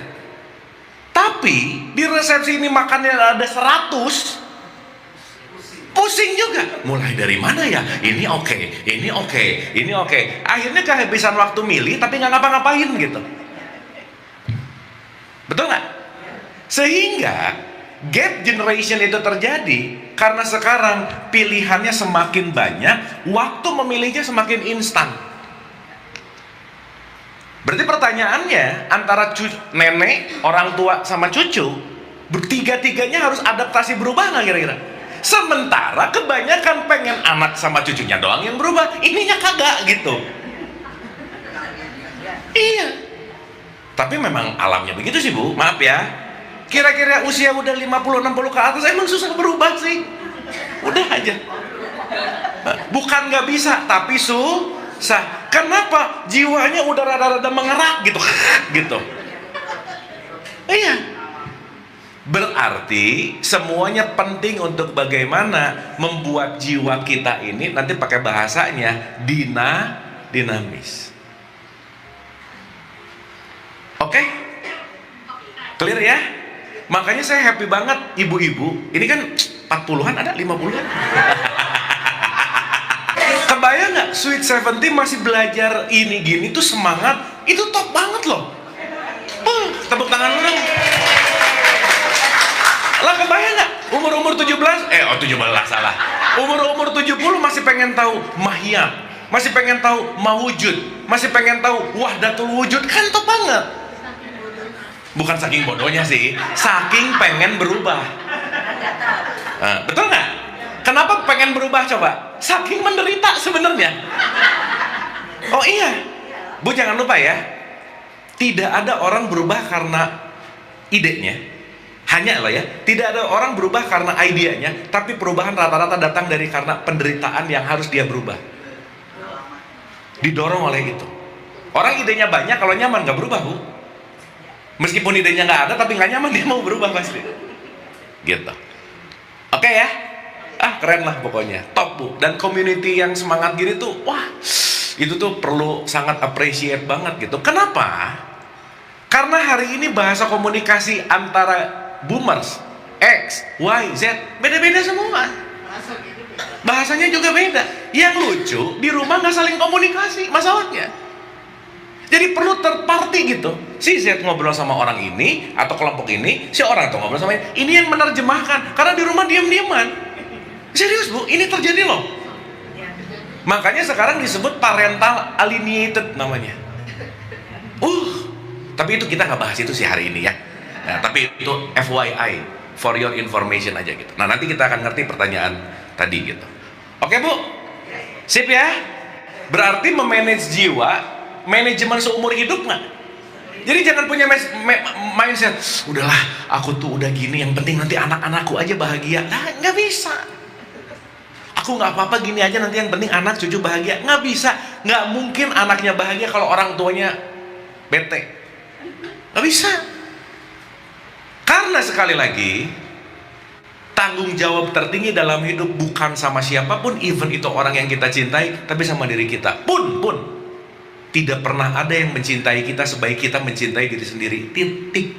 Tapi di resepsi ini makannya ada 100. Pusing juga. Mulai dari mana ya? Ini oke. Akhirnya kehabisan waktu milih tapi nggak ngapa-ngapain gitu. Betul nggak? Sehingga gap generation itu terjadi karena sekarang pilihannya semakin banyak, waktu memilihnya semakin instan. Berarti pertanyaannya, antara nenek, orang tua sama cucu, bertiga-tiganya harus adaptasi berubah nggak kira-kira? Sementara kebanyakan pengen anak sama cucunya doang yang berubah, ininya kagak gitu. Iya. Tapi memang alamnya begitu sih Bu, maaf ya. Kira-kira usia udah 50-60 ke atas emang susah berubah sih. Udah aja. Bukan nggak bisa, tapi susah. Kenapa? Jiwanya udah rada-rada mengerak gitu. Gitu. Iya. Berarti semuanya penting untuk bagaimana membuat jiwa kita ini, nanti pakai bahasanya, dinamis. Oke? Clear ya? Makanya saya happy banget ibu-ibu. Ini kan 40-an ada 50-an. Kebayang nggak Sweet 17 masih belajar ini gini tuh semangat, itu top banget loh. Tepuk tangan lu dong. Lah kebayang nggak umur 17, 17 salah. Umur 70 masih pengen tahu mahiyat, masih pengen tahu mawujud, masih pengen tahu wahdatul wujud, kan top banget. Bukan saking bodohnya sih, saking pengen berubah. Betul nggak? Kenapa pengen berubah coba? Saking menderita sebenarnya. Oh iya, Bu jangan lupa ya, tidak ada orang berubah karena idenya, hanya lah ya, tidak ada orang berubah karena idenya, tapi perubahan rata-rata datang dari karena penderitaan yang harus dia berubah. Didorong oleh itu. Orang idenya banyak, kalau nyaman nggak berubah Bu. Meskipun idenya nggak ada, tapi nggak nyaman dia mau berubah pasti. Gitu. Oke ya? Keren lah pokoknya. Top Bu. Dan community yang semangat gini tuh, wah, itu tuh perlu sangat appreciate banget gitu. Kenapa? Karena hari ini bahasa komunikasi antara boomers, X, Y, Z, beda-beda semua. Bahasanya juga beda. Yang lucu, di rumah nggak saling komunikasi masalahnya. Jadi perlu third party gitu. Si Z ngobrol sama orang ini atau kelompok ini, si orang itu ngobrol sama ini. Ini yang menerjemahkan. Karena di rumah diam-diaman. Serius Bu, ini terjadi loh. Makanya sekarang disebut parental alienated namanya. Tapi itu kita nggak bahas itu sih hari ini ya. Nah, tapi itu FYI, for your information aja gitu. Nah nanti kita akan ngerti pertanyaan tadi gitu. Oke Bu, sip ya. Berarti memanage jiwa, manajemen seumur hidup nggak? Jadi jangan punya mindset, udahlah aku tuh udah gini, yang penting nanti anak-anakku aja bahagia. Nah nggak bisa. Aku nggak apa-apa gini aja, nanti yang penting anak cucu bahagia. Nggak bisa, nggak mungkin anaknya bahagia kalau orang tuanya bete. Nggak bisa. Karena sekali lagi, tanggung jawab tertinggi dalam hidup bukan sama siapapun, even itu orang yang kita cintai, tapi sama diri kita. Pun tidak pernah ada yang mencintai kita sebaik kita mencintai diri sendiri. Titik.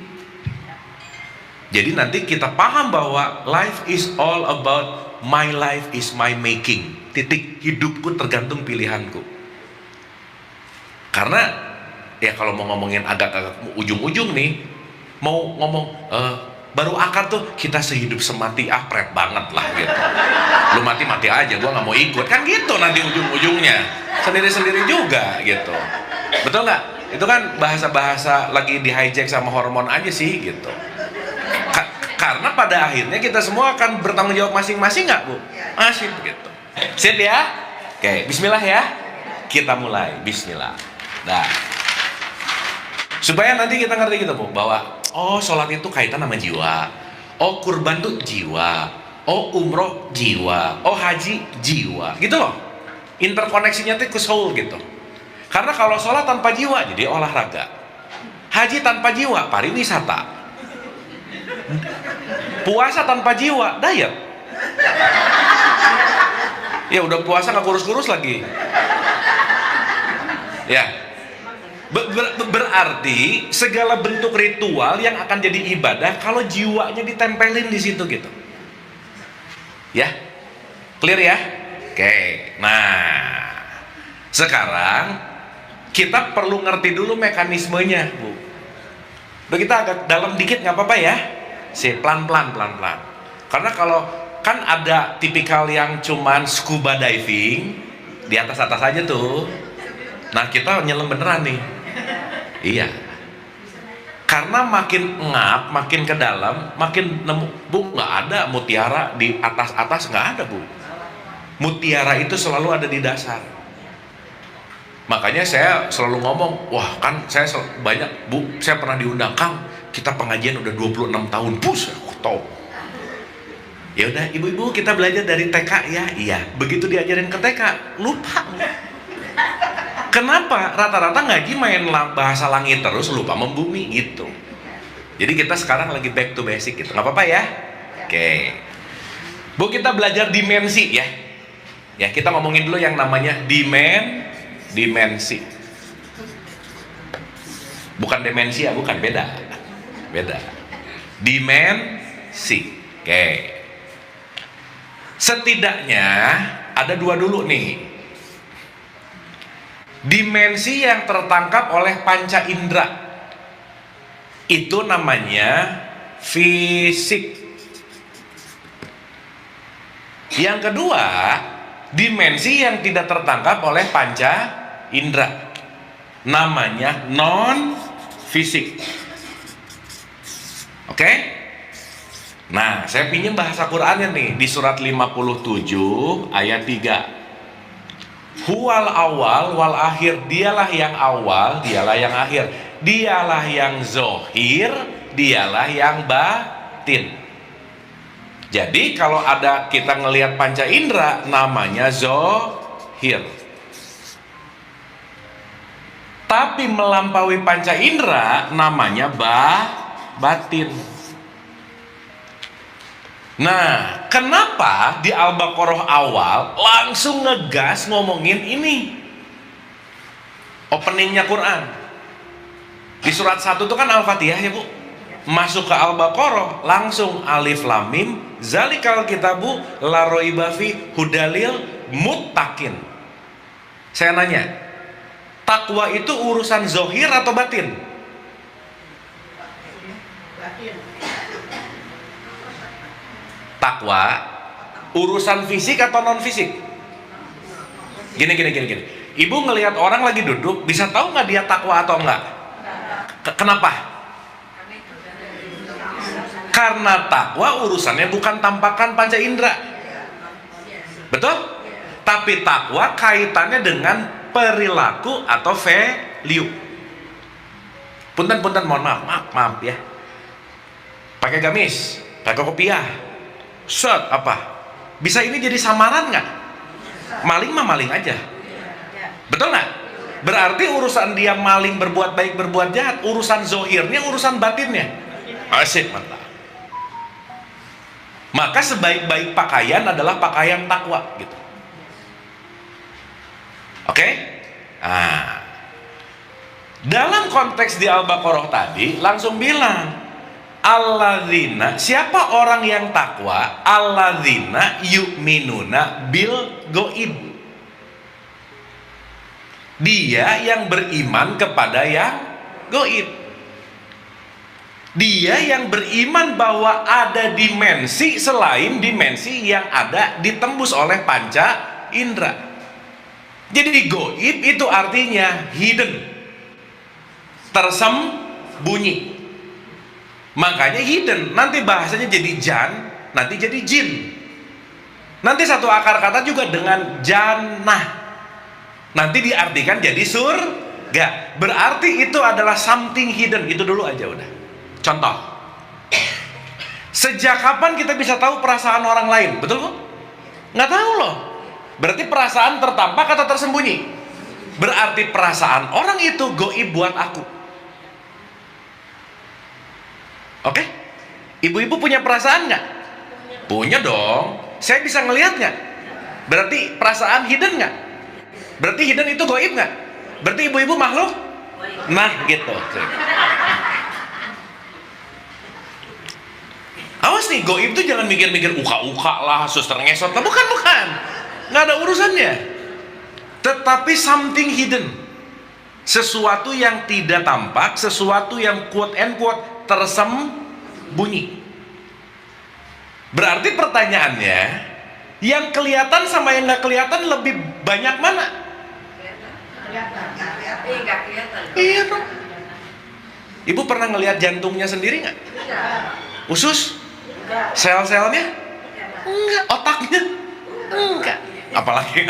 Jadi nanti kita paham bahwa life is all about my life is my making. Titik. Hidupku tergantung pilihanku. Karena ya kalau mau ngomongin agak-agak ujung-ujung nih, mau ngomong baru akad tuh kita sehidup semati, pret banget lah gitu. Lu mati-mati aja, gua nggak mau ikut, kan gitu nanti ujung-ujungnya sendiri-sendiri juga gitu. Betul nggak? Itu kan bahasa-bahasa lagi di hijack sama hormon aja sih gitu. Karena pada akhirnya kita semua akan bertanggung jawab masing-masing, nggak Bu? Masih begitu. Sip ya? Oke, bismillah ya. Kita mulai, bismillah. Nah, supaya nanti kita ngerti gitu Bu, bahwa sholat itu kaitan sama jiwa. Kurban tuh jiwa. Umroh jiwa. Haji jiwa. Gitu loh. Interkoneksinya tuh ke soul gitu. Karena kalau sholat tanpa jiwa jadi olahraga. Haji tanpa jiwa pariwisata. Puasa tanpa jiwa diet. Ya udah puasa nggak kurus-kurus lagi. Ya. Berarti segala bentuk ritual yang akan jadi ibadah kalau jiwanya ditempelin di situ gitu. Ya, clear ya? Oke. Nah, sekarang kita perlu ngerti dulu mekanismenya, Bu. Udah kita agak dalam dikit nggak apa-apa ya? Pelan-pelan. Karena kalau kan ada tipikal yang cuman scuba diving di atas-atas aja tuh. Nah kita nyelam beneran nih. Iya. Karena makin ngap, makin ke dalam, makin nemu. Bu, nggak ada mutiara di atas-atas, nggak ada Bu. Mutiara itu selalu ada di dasar. Makanya saya selalu ngomong, wah kan saya banyak Bu, saya pernah diundang, Kang, kita pengajian udah 26 tahun, bus, aku tahu. Ya udah ibu-ibu kita belajar dari TK ya, iya. Begitu diajarin ke TK, lupa. Kenapa? Rata-rata ngaji main bahasa langit terus, lupa membumi gitu. Jadi kita sekarang lagi back to basic gitu, nggak apa-apa ya? Oke. Bu, kita belajar dimensi ya. Ya, kita ngomongin dulu yang namanya dimensi. Bukan demensia, bukan, beda. Dimensi. Oke. Setidaknya ada dua dulu nih. Dimensi yang tertangkap oleh panca indera itu namanya fisik. Yang kedua, dimensi yang tidak tertangkap oleh panca indera namanya non fisik. Oke? Nah, saya pinjam bahasa Qur'annya nih di surat 57 ayat 3. Huwal awal wal akhir, dialah yang awal, dialah yang akhir, dialah yang zohir, dialah yang batin. Jadi kalau ada kita ngelihat panca indera namanya zohir. Tapi melampaui panca indera namanya batin. Nah, kenapa di Al-Baqarah awal langsung ngegas ngomongin ini? Openingnya Quran. Di surat 1 itu kan Al-Fatihah ya Bu. Masuk ke Al-Baqarah langsung alif lam mim zalikal kitabu la raiba fi hudalil muttaqin. Saya nanya, takwa itu urusan zohir atau batin? Takwa urusan fisik atau non fisik? Gini. Ibu ngelihat orang lagi duduk, bisa tahu nggak dia takwa atau enggak? Kenapa? Karena takwa urusannya bukan tampakan panca indera, betul? Tapi takwa kaitannya dengan perilaku atau value. Punten, mohon maaf ya. Pakai gamis, pakai kopiah, set apa? Bisa ini jadi samaran nggak? Maling mah maling aja, betul nggak? Berarti urusan dia maling, berbuat baik, berbuat jahat, urusan zohirnya, urusan batinnya. Asik, mantap. Maka sebaik-baik pakaian adalah pakaian takwa, gitu. Oke? Nah, dalam konteks di Al-Baqarah tadi langsung bilang alladzina, siapa orang yang takwa? Alladzina yu'minuna bil goib. Dia yang beriman kepada yang goib. Dia yang beriman bahwa ada dimensi selain dimensi yang ada ditembus oleh panca indera. Jadi goib itu artinya hidden, tersembunyi. Makanya hidden, nanti bahasanya jadi jan, nanti jadi jin. Nanti satu akar kata juga dengan jannah, nanti diartikan jadi surga. Berarti itu adalah something hidden. Itu dulu aja udah. Contoh, sejak kapan kita bisa tahu perasaan orang lain? Betul kok? Nggak tahu loh. Berarti perasaan tertampak atau tersembunyi? Berarti perasaan orang itu goib buat aku. Oke? Ibu-ibu punya perasaan nggak? Punya dong. Saya bisa ngelihat nggak? Berarti perasaan hidden nggak? Berarti hidden itu goib nggak? Berarti ibu-ibu makhluk? Nah gitu. Awas nih, goib itu jangan mikir-mikir uka-uka lah, suster ngesot lah. Bukan. Nggak ada urusannya. Tetapi something hidden. Sesuatu yang tidak tampak, sesuatu yang quote and quote tersembunyi. Berarti pertanyaannya, yang kelihatan sama yang nggak kelihatan lebih banyak mana? Iya dong. Ibu pernah ngelihat jantungnya sendiri nggak? Usus? Sel-selnya? Enggak. Otaknya? Enggak. Apalagi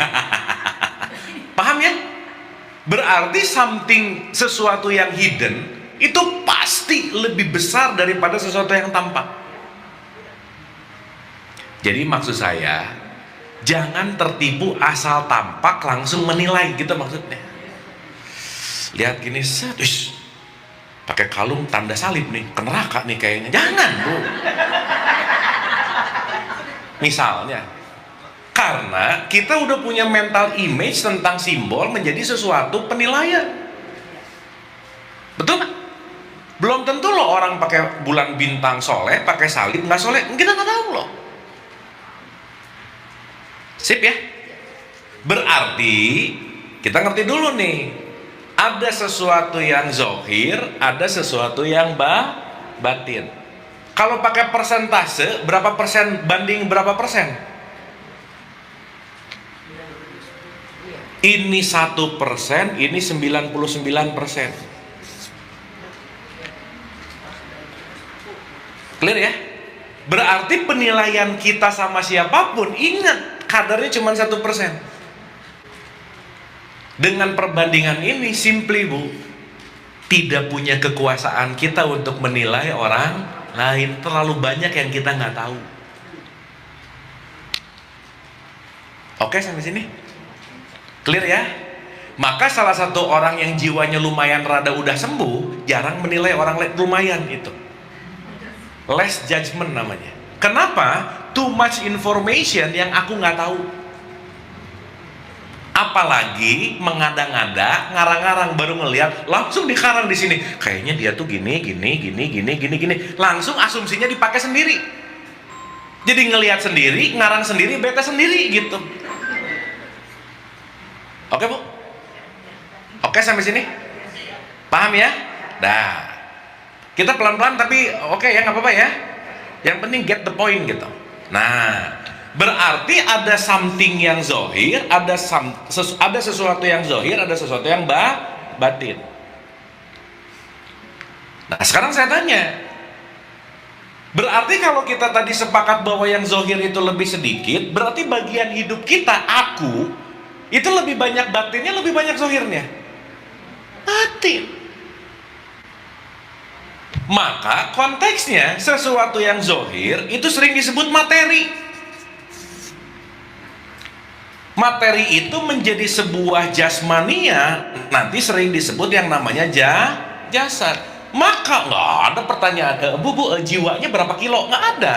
paham ya? Berarti something, sesuatu yang hidden itu pasti lebih besar daripada sesuatu yang tampak. Jadi maksud saya, jangan tertipu asal tampak langsung menilai gitu maksudnya. Lihat gini, set, pakai kalung tanda salib nih, ke neraka nih kayaknya. Jangan, Bu. Misalnya, karena kita udah punya mental image tentang simbol menjadi sesuatu penilaian. Betul nggak? Belum tentu loh orang pakai bulan bintang soleh, pakai salib nggak soleh, kita nggak tahu loh. Sip ya? Berarti kita ngerti dulu nih, ada sesuatu yang zohir, ada sesuatu yang batin. Kalau pakai persentase, berapa persen banding berapa persen? Ini 1%, ini 99%. Clear ya? Berarti penilaian kita sama siapapun, ingat, kadarnya cuma 1%. Dengan perbandingan ini, simply Bu, tidak punya kekuasaan kita untuk menilai orang lain. Terlalu banyak yang kita nggak tahu. Oke, sampai sini? Clear ya? Maka salah satu orang yang jiwanya lumayan rada udah sembuh, jarang menilai orang lain, lumayan itu. Less judgment namanya. Kenapa? Too much information yang aku nggak tahu. Apalagi mengada-ngada, ngarang-ngarang, baru ngelihat langsung dikarang di sini. Kayaknya dia tuh gini. Langsung asumsinya dipakai sendiri. Jadi ngelihat sendiri, ngarang sendiri, bete sendiri gitu. Oke Bu? Oke sampai sini? Paham ya? Dah. Kita pelan-pelan tapi oke ya, nggak apa-apa ya. Yang penting get the point gitu. Nah, berarti ada something yang zohir, ada sesuatu yang zohir, ada sesuatu yang batin. Nah sekarang saya tanya, berarti kalau kita tadi sepakat bahwa yang zohir itu lebih sedikit, berarti bagian hidup kita, aku, itu lebih banyak batinnya, lebih banyak zohirnya? Batin. Maka konteksnya sesuatu yang zohir itu sering disebut materi. Materi itu menjadi sebuah jasmania, nanti sering disebut yang namanya jasad. Maka nggak ada pertanyaan, bu, jiwanya berapa kilo? Nggak ada.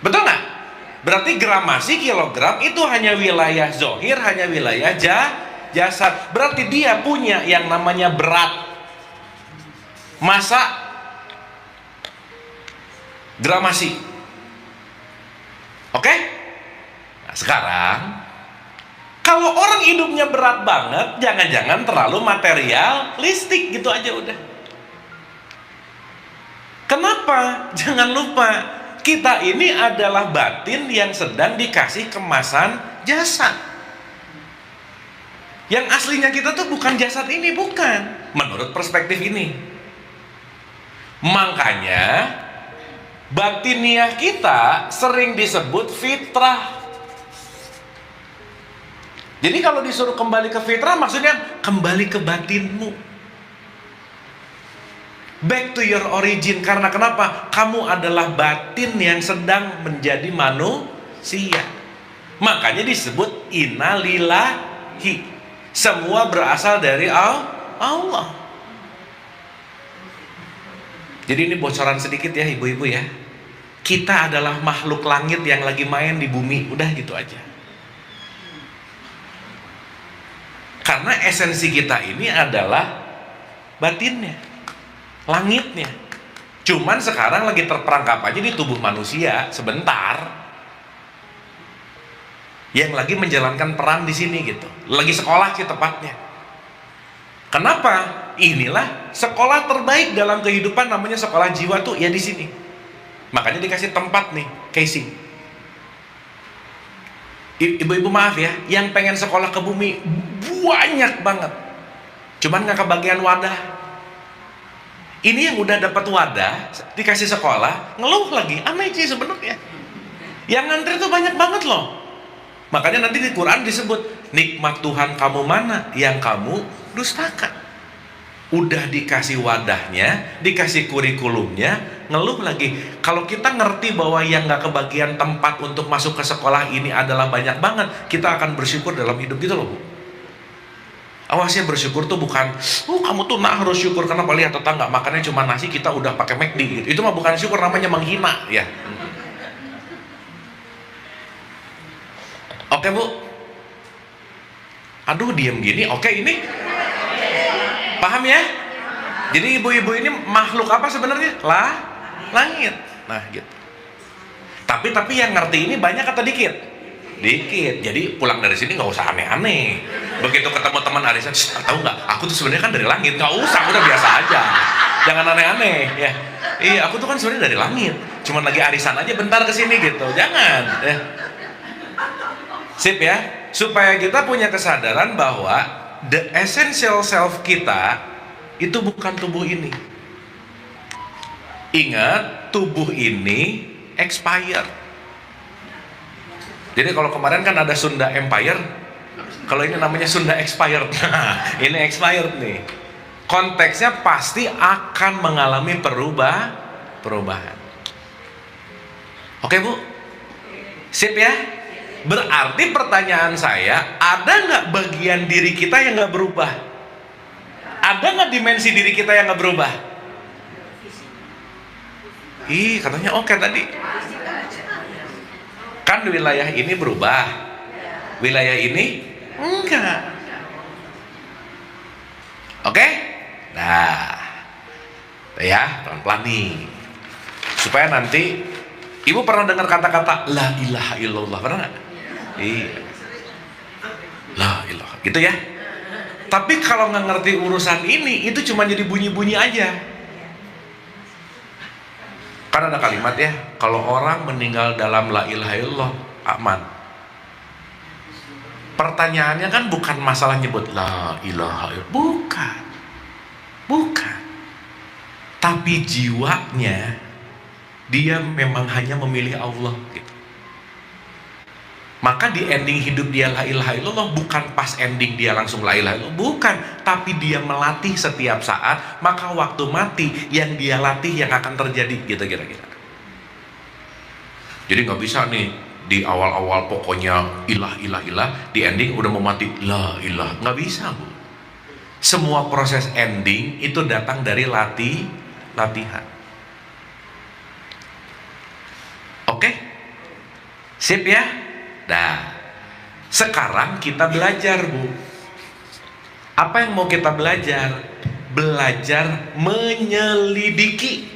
Betul nggak? Berarti gramasi, kilogram itu hanya wilayah zohir, hanya wilayah jasad. Berarti dia punya yang namanya berat, massa, gramasi. Oke? Nah, sekarang kalau orang hidupnya berat banget, jangan-jangan terlalu materialistik gitu aja udah. Kenapa? Jangan lupa, kita ini adalah batin yang sedang dikasih kemasan jasad. Yang aslinya kita tuh bukan jasad ini, bukan. Menurut perspektif ini. Makanya batiniah kita sering disebut fitrah. Jadi kalau disuruh kembali ke fitrah, maksudnya kembali ke batinmu, back to your origin. Karena kenapa? Kamu adalah batin yang sedang menjadi manusia. Makanya disebut innalillahi. Semua berasal dari Allah. Jadi ini bocoran sedikit ya ibu-ibu ya. Kita adalah makhluk langit yang lagi main di bumi. Udah gitu aja. Karena esensi kita ini adalah batinnya, langitnya. Cuman sekarang lagi terperangkap aja di tubuh manusia sebentar. Yang lagi menjalankan peran di sini gitu. Lagi sekolah sih tepatnya. Kenapa? Inilah sekolah terbaik dalam kehidupan, namanya sekolah jiwa tuh ya di sini. Makanya dikasih tempat nih, casing. Ibu-ibu maaf ya, yang pengen sekolah ke bumi banyak banget. Cuman nggak kebagian wadah. Ini yang udah dapat wadah, dikasih sekolah, ngeluh lagi. Aneh sih sebenarnya. Yang ngantri tuh banyak banget loh. Makanya nanti di Quran disebut, nikmat Tuhan kamu mana yang kamu dustakan. Udah dikasih wadahnya, dikasih kurikulumnya, ngeluh lagi. Kalau kita ngerti bahwa yang nggak kebagian tempat untuk masuk ke sekolah ini adalah banyak banget, kita akan bersyukur dalam hidup gitu loh Bu. Awas ya, bersyukur tuh bukan, kamu tuh harus syukur karena lihat tetangga makannya cuma nasi, kita udah pakai McD gitu. Itu mah bukan syukur, namanya menghina ya. Oke Bu. Aduh diem gini, oke ini. Paham ya? Jadi ibu-ibu ini makhluk apa sebenarnya? Langit. Nah gitu. Tapi yang ngerti ini banyak atau dikit? Dikit. Jadi pulang dari sini nggak usah aneh-aneh. Begitu ketemu teman arisan, tahu nggak? Aku tuh sebenarnya kan dari langit. Nggak usah, udah biasa aja. Jangan aneh-aneh ya. Iya, aku tuh kan sebenarnya dari langit. Cuman lagi arisan aja bentar kesini gitu. Jangan. Ya. Sip ya. Supaya kita punya kesadaran bahwa the essential self kita itu bukan tubuh ini. Ingat, tubuh ini expired. Jadi kalau kemarin kan ada Sunda Empire, kalau ini namanya Sunda expired. Nah, ini expired nih. Konteksnya pasti akan mengalami perubahan. Oke Bu? Sip ya? Berarti pertanyaan saya, ada nggak bagian diri kita yang nggak berubah? Ada nggak dimensi diri kita yang nggak berubah? Ih, katanya oke tadi. Kan wilayah ini berubah, wilayah ini enggak. Oke? Nah, ya pelan-pelan nih, supaya nanti ibu pernah dengar kata-kata la ilaha illallah, pernah nggak? Iya, la ilaha, gitu ya. Tapi kalau nggak ngerti urusan ini, itu cuma jadi bunyi-bunyi aja. Kan ada kalimat ya, kalau orang meninggal dalam la ilaha illallah aman. Pertanyaannya kan bukan masalah nyebut la ilaha illallah, bukan. Tapi jiwanya dia memang hanya memilih Allah gitu. Maka di ending hidup dia la ilaha illallah, bukan pas ending dia langsung la ilaha illallah, bukan, tapi dia melatih setiap saat, maka waktu mati yang dia latih yang akan terjadi gitu kira-kira. Jadi nggak bisa nih di awal-awal pokoknya ilah, di ending udah mau mati la ilah, nggak bisa Bu. Semua proses ending itu datang dari latihan. Oke? Sip ya? Nah, sekarang kita belajar Bu. Apa yang mau kita belajar? Belajar menyelidiki.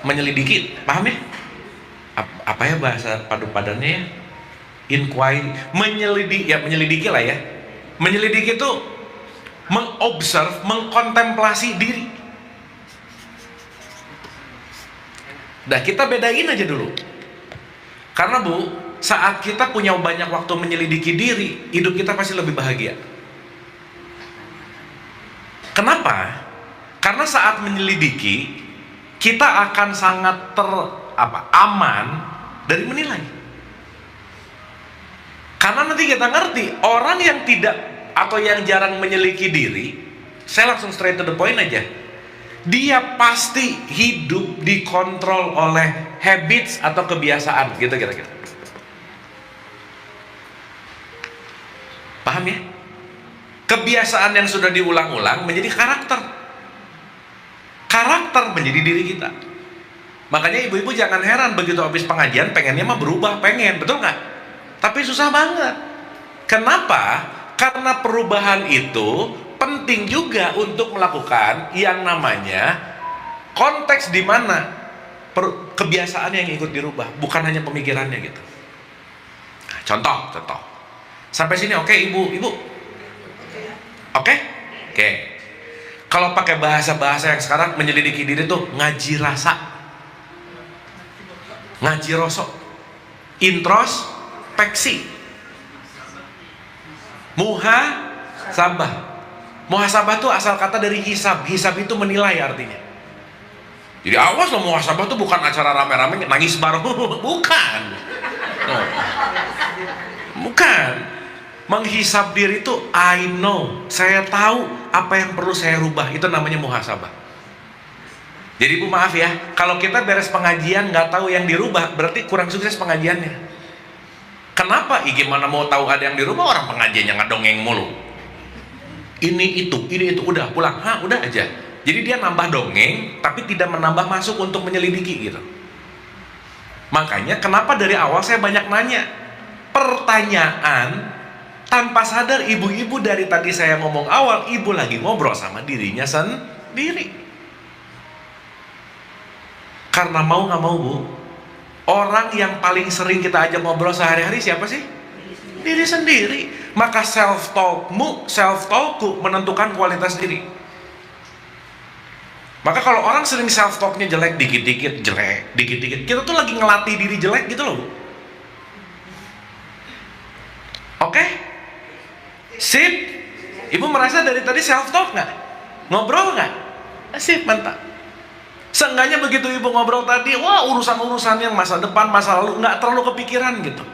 Menyelidiki, paham ya? Apa ya bahasa padu-padannya ya? Inquiry, menyelidiki lah ya. Menyelidiki itu mengobserve, mengkontemplasi diri. Nah, kita bedain aja dulu. Karena Bu, saat kita punya banyak waktu menyelidiki diri, hidup kita pasti lebih bahagia. Kenapa? Karena saat menyelidiki, kita akan sangat aman dari menilai. Karena nanti kita ngerti, orang yang tidak atau yang jarang menyelidiki diri, saya langsung straight to the point aja. Dia pasti hidup dikontrol oleh habits atau kebiasaan gitu kira-kira. Paham ya? Kebiasaan yang sudah diulang-ulang menjadi karakter. Karakter menjadi diri kita. Makanya ibu-ibu jangan heran begitu habis pengajian pengennya mah berubah, pengen, betul nggak? Tapi susah banget. Kenapa? Karena perubahan itu penting juga untuk melakukan yang namanya konteks di mana kebiasaan yang ikut dirubah, bukan hanya pemikirannya gitu. Nah, contoh. Sampai sini oke ibu? Oke? Kalau pakai bahasa yang sekarang menyelidiki diri tuh ngaji rasa, ngaji rosok, introspeksi, muhasabah. Muhasabah tuh asal kata dari hisab. Hisab itu menilai artinya. Jadi awas loh, muhasabah tuh bukan acara rame-rame nangis bareng. Bukan. Bukan. Menghisab diri itu I know. Saya tahu apa yang perlu saya rubah. Itu namanya muhasabah. Jadi Bu maaf ya, kalau kita beres pengajian nggak tahu yang dirubah, berarti kurang sukses pengajiannya. Kenapa? Gimana mau tahu ada yang di rumah, orang pengajiannya ngedongeng mulu. Ini itu, udah pulang. Udah aja. Jadi dia nambah dongeng, tapi tidak menambah masuk untuk menyelidiki gitu. Makanya kenapa dari awal saya banyak nanya pertanyaan tanpa sadar, ibu-ibu dari tadi saya ngomong awal, ibu lagi ngobrol sama dirinya sendiri. Karena mau nggak mau Bu, orang yang paling sering kita ajak ngobrol sehari-hari siapa sih? Diri sendiri. Maka self-talkku menentukan kualitas diri. Maka kalau orang sering self-talknya jelek, dikit-dikit jelek, dikit-dikit, kita tuh lagi ngelatih diri jelek gitu loh Bu. Oke? Sip? Ibu merasa dari tadi self-talk nggak? Ngobrol nggak? Sip, mantap. Seenggaknya begitu ibu ngobrol tadi, wah urusan-urusan yang masa depan, masa lalu nggak terlalu kepikiran gitu.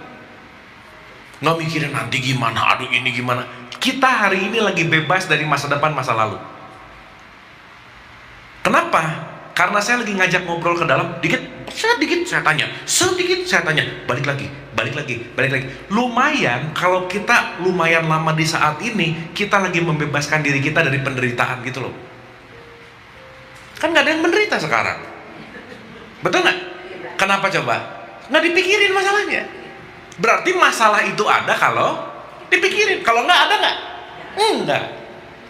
Nggak mikirin nanti gimana, aduh ini gimana. Kita hari ini lagi bebas dari masa depan, masa lalu. Kenapa? Karena saya lagi ngajak ngobrol ke dalam, dikit saya tanya, sedikit saya tanya, balik lagi. Lumayan kalau kita lumayan lama di saat ini, kita lagi membebaskan diri kita dari penderitaan gitu loh. Kan nggak ada yang menderita sekarang, betul nggak? Kenapa coba? Nggak dipikirin masalahnya. Berarti masalah itu ada kalau dipikirin. Kalau nggak ada nggak? Enggak.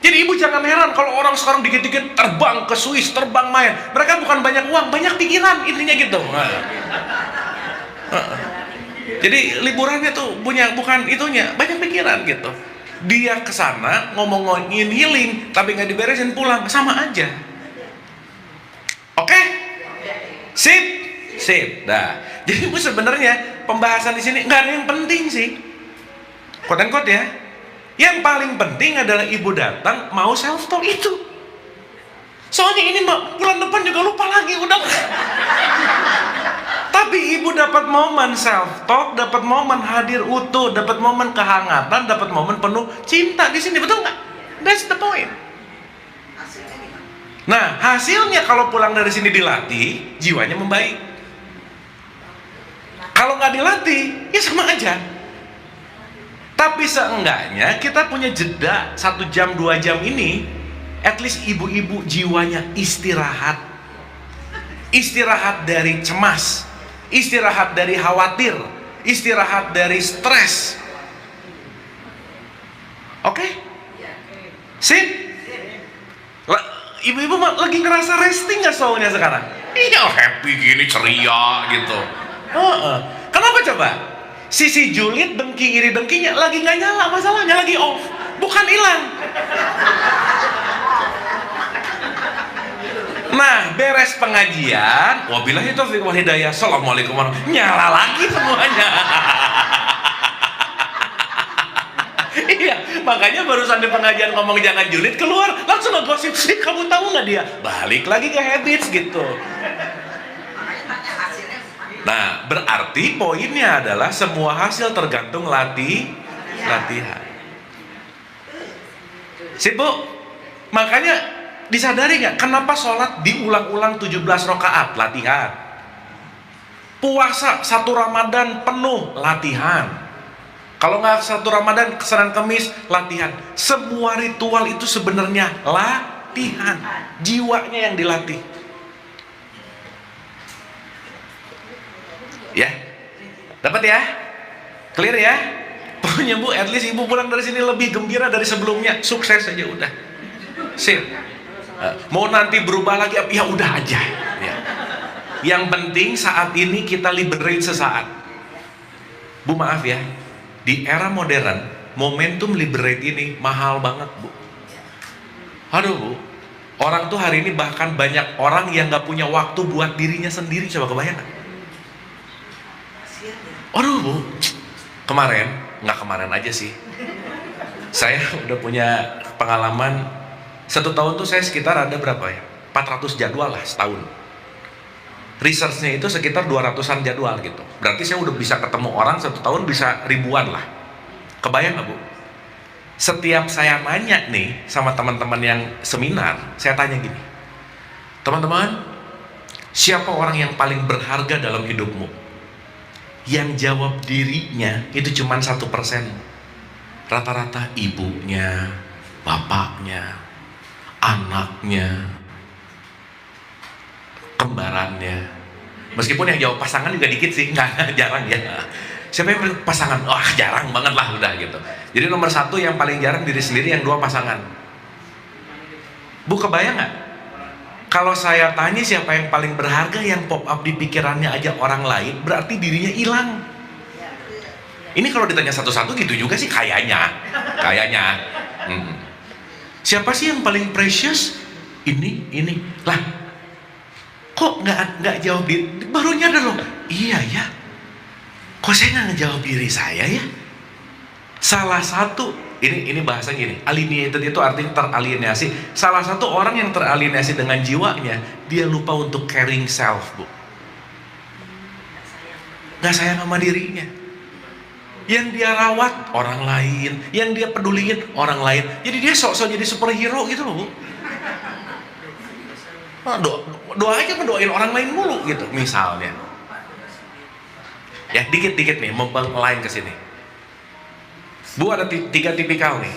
Jadi ibu jangan heran kalau orang sekarang dikit-dikit terbang ke Swiss, terbang main. Mereka bukan banyak uang, banyak pikiran, intinya gitu. Jadi liburannya tuh bukan itunya, banyak pikiran gitu. Dia kesana ngomongin healing, tapi nggak diberesin, pulang sama aja. Oke? Sip. Nah, jadi Bu sebenarnya pembahasan di sini nggak ada yang penting sih. Quote and quote ya. Yang paling penting adalah ibu datang mau self talk itu. Soalnya ini bulan depan juga lupa lagi udah. Tapi ibu dapat momen self talk, dapat momen hadir utuh, dapat momen kehangatan, dapat momen penuh cinta di sini, betul nggak? That's the point. Nah, hasilnya kalau pulang dari sini dilatih, jiwanya membaik. Kalau nggak dilatih, ya sama aja. Tapi seenggaknya kita punya jeda 1 jam 2 jam ini, at least ibu-ibu jiwanya istirahat. Istirahat dari cemas, istirahat dari khawatir, istirahat dari stres. Oke? Sip? Ibu-ibu lagi ngerasa resting nggak soalnya sekarang? Iya, happy gini, ceria gitu. Kenapa coba? Sisi julid, dengki, iri dengkinya lagi nggak nyala, masalahnya lagi off, bukan hilang. Nah, beres pengajian, wabillahi taufiq wal hidayah, assalamualaikum warahmatullahi wabarakatuh, nyala lagi semuanya. Iya, makanya barusan di pengajian ngomong jangan julid, keluar langsung ngegosip sih, kamu tahu nggak dia? Balik lagi ke habits gitu. Nah, berarti poinnya adalah semua hasil tergantung latihan. Sip Bu? Makanya disadari nggak kenapa sholat diulang-ulang 17 rakaat? Latihan. Puasa 1 Ramadan penuh, latihan. Kalau nggak 1 Ramadan, Senin Kamis, latihan. Semua ritual itu sebenarnya latihan. Jiwanya yang dilatih. Ya, dapat ya? Clear ya? Pokoknya Bu, at least ibu pulang dari sini lebih gembira dari sebelumnya. Sukses aja udah. Sip. Mau nanti berubah lagi, ya udah aja. Ya. Yang penting saat ini kita liberate sesaat. Bu maaf ya, di era modern momentum liberate ini mahal banget Bu. Aduh Bu, orang tuh hari ini bahkan banyak orang yang gak punya waktu buat dirinya sendiri. Coba kebayang gak? Aduh Bu, nggak kemarin aja sih, saya udah punya pengalaman 1 tahun tuh saya sekitar ada berapa ya, 400 jadwal lah setahun. Researchnya itu sekitar 200-an jadwal gitu. Berarti saya udah bisa ketemu orang 1 tahun bisa ribuan lah. Kebayang gak Bu? Setiap saya nanya nih sama teman-teman yang seminar, saya tanya gini, teman-teman, siapa orang yang paling berharga dalam hidupmu? yang jawab dirinya itu cuma 1%. Rata-rata ibunya, bapaknya, anaknya, kembarannya. Meskipun yang jawab pasangan juga dikit sih, nggak jarang ya. Siapa yang pasangan? Wah, jarang banget lah udah gitu. Jadi nomor 1 yang paling jarang diri sendiri, yang 2 pasangan. Bu, kebayang nggak? Kalau saya tanya siapa yang paling berharga, yang pop up di pikirannya aja orang lain, berarti dirinya hilang. Ini kalau ditanya satu-satu gitu juga sih kayaknya. Siapa sih yang paling precious? Ini. Lah, kok nggak jawab diri? Baru nyadar loh. Iya ya. Kok saya nggak ngejawab diri saya ya? Salah satu, ini bahasa gini, alienated itu artinya teralienasi. Salah satu orang yang teralienasi dengan jiwanya, dia lupa untuk caring self, Bu. Nggak sayang sama dirinya. Yang dia rawat orang lain, yang dia peduliin orang lain. Jadi dia sok-sok jadi superhero gitu loh, Bu. Nah, doa aja ngedoain orang lain mulu gitu, misalnya. Ya, dikit-dikit nih, lain ke sini. Bu, ada 3 tipikal nih.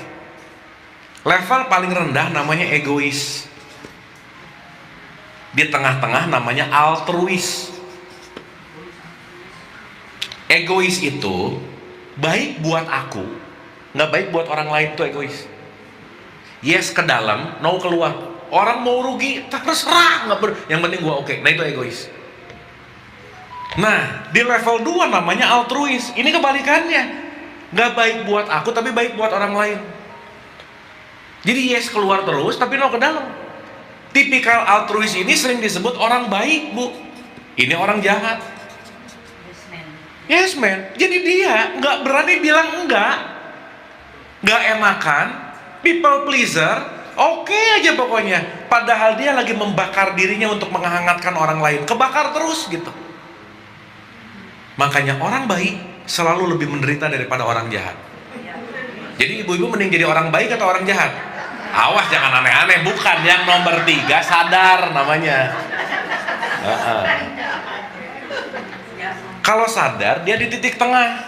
Level paling rendah namanya egois. Di tengah-tengah namanya altruis. Egois itu baik buat aku, nggak baik buat orang lain, tuh egois. Yes ke dalam, no keluar. Orang mau rugi, terserah, yang penting gua oke. Nah, itu egois. Nah, di level 2 namanya altruis. Ini kebalikannya. Nggak baik buat aku, tapi baik buat orang lain. Jadi yes keluar terus, tapi no ke dalam. Tipikal altruis ini sering disebut orang baik, Bu. Ini orang jahat. Yes man. Jadi dia nggak berani bilang enggak. Nggak enakan, people pleaser, oke aja pokoknya. Padahal dia lagi membakar dirinya untuk menghangatkan orang lain. Kebakar terus gitu. Makanya orang baik selalu lebih menderita daripada orang jahat. Jadi ibu-ibu mending jadi orang baik atau orang jahat? Awas jangan aneh-aneh. Bukan, yang nomor 3 sadar namanya. Kalau sadar, dia di titik tengah.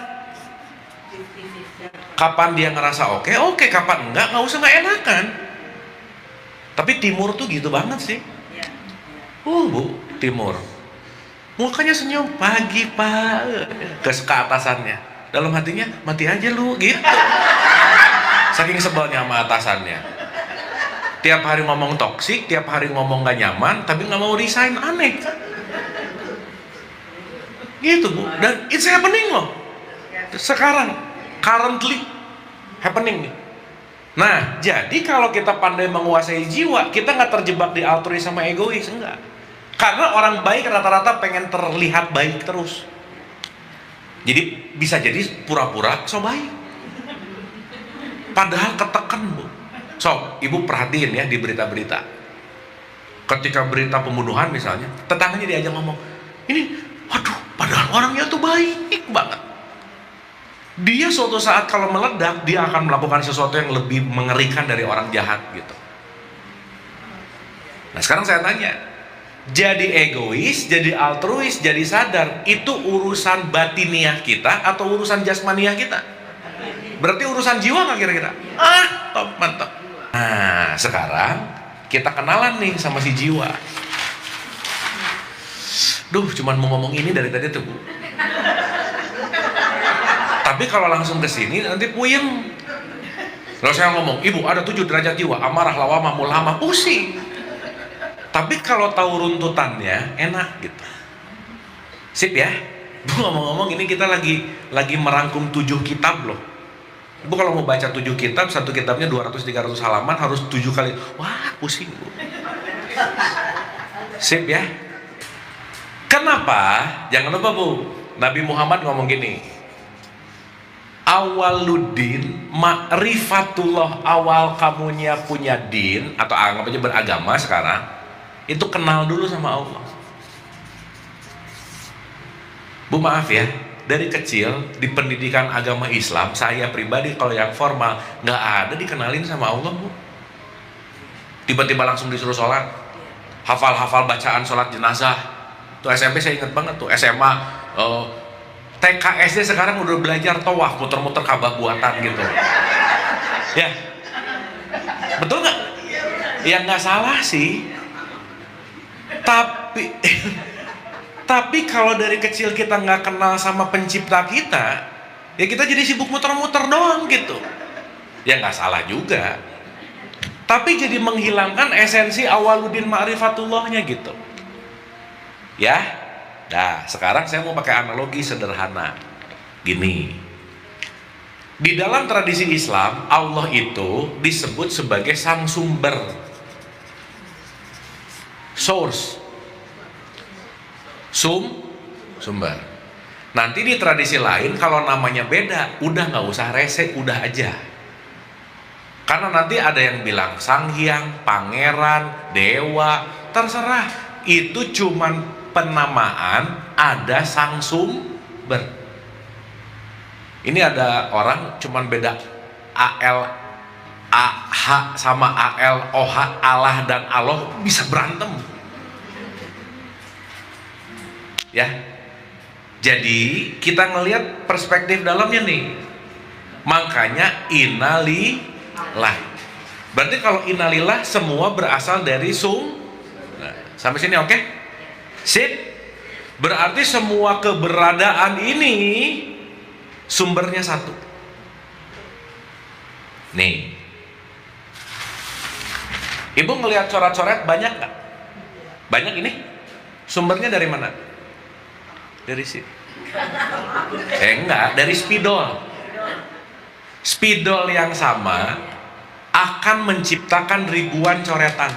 Kapan dia ngerasa oke, kapan enggak usah nggak enakan. Tapi timur tuh gitu banget sih. Bu, timur. Mukanya senyum, pagi pak, ke atasannya. Dalam hatinya, mati aja lu, gitu. Saking sebelnya sama atasannya. Tiap hari ngomong toksik, tiap hari ngomong gak nyaman, tapi gak mau resign, aneh. Gitu, Bu. Dan it's happening loh. Sekarang, currently happening nih. Nah, jadi kalau kita pandai menguasai jiwa, kita gak terjebak di altruis sama egois, enggak. Karena orang baik rata-rata pengen terlihat baik terus. Jadi bisa jadi pura-pura so baik. Padahal ketekan, Bu. So, ibu perhatiin ya di berita-berita. Ketika berita pembunuhan misalnya, tetangganya diajak ngomong, ini, waduh, padahal orangnya tuh baik banget. Dia suatu saat kalau meledak, dia akan melakukan sesuatu yang lebih mengerikan dari orang jahat gitu. Nah, sekarang saya tanya, jadi egois, jadi altruis, jadi sadar, itu urusan batiniah kita atau urusan jasmaniah kita? Berarti urusan jiwa nggak kira-kira? Top, mantap. Nah, sekarang kita kenalan nih sama si jiwa. Duh, cuman mau ngomong ini dari tadi tuh, Bu. Tapi kalau langsung ke sini nanti puyeng. Kalau saya ngomong, Ibu ada 7 derajat jiwa, amarah, lawamah, mulhamah, pusing. Tapi kalau tahu runtutannya enak gitu. Sip ya. Bu, ngomong-ngomong ini kita lagi merangkum 7 kitab loh. Ibu kalau mau baca 7 kitab, satu kitabnya 200-300 halaman, harus 7 kali. Wah, pusing, Bu. Sip ya. Kenapa? Jangan lupa, Bu. Nabi Muhammad ngomong gini. Awaluddin ma'rifatullah, awal kamunya punya din atau anggap aja beragama sekarang. Itu kenal dulu sama Allah. Bu, maaf ya, dari kecil di pendidikan agama Islam, saya pribadi kalau yang formal nggak ada dikenalin sama Allah, Bu. Tiba-tiba langsung disuruh sholat, hafal-hafal bacaan sholat jenazah. Tuh SMP saya ingat banget tuh, SMA, TK SD sekarang udah belajar tawaf, muter-muter Ka'bah buatan gitu. Ya, betul nggak? Ya nggak salah sih. Tapi kalau dari kecil kita nggak kenal sama pencipta kita, ya kita jadi sibuk muter-muter doang gitu. Ya nggak salah juga. Tapi jadi menghilangkan esensi awaludin ma'rifatullahnya gitu. Ya, nah sekarang saya mau pakai analogi sederhana. Gini, di dalam tradisi Islam, Allah itu disebut sebagai sang sumber, source, sumber. Nanti di tradisi lain kalau namanya beda, udah nggak usah rese, udah aja. Karena nanti ada yang bilang sang hyang, pangeran, dewa, terserah. Itu cuman penamaan, ada sang sumber. Ini ada orang cuman beda AL, AH sama AL, OH, Allah dan Allah bisa berantem. Ya. Jadi kita ngelihat perspektif dalamnya nih. Makanya innalillah. Berarti kalau innalillah semua berasal dari Nah, sampai sini oke? Sip. Berarti semua keberadaan ini sumbernya satu. Nih. Ibu ngelihat coret-coret banyak nggak? Banyak ini? Sumbernya dari mana? Dari sini. Enggak, dari spidol. Spidol yang sama akan menciptakan ribuan coretan.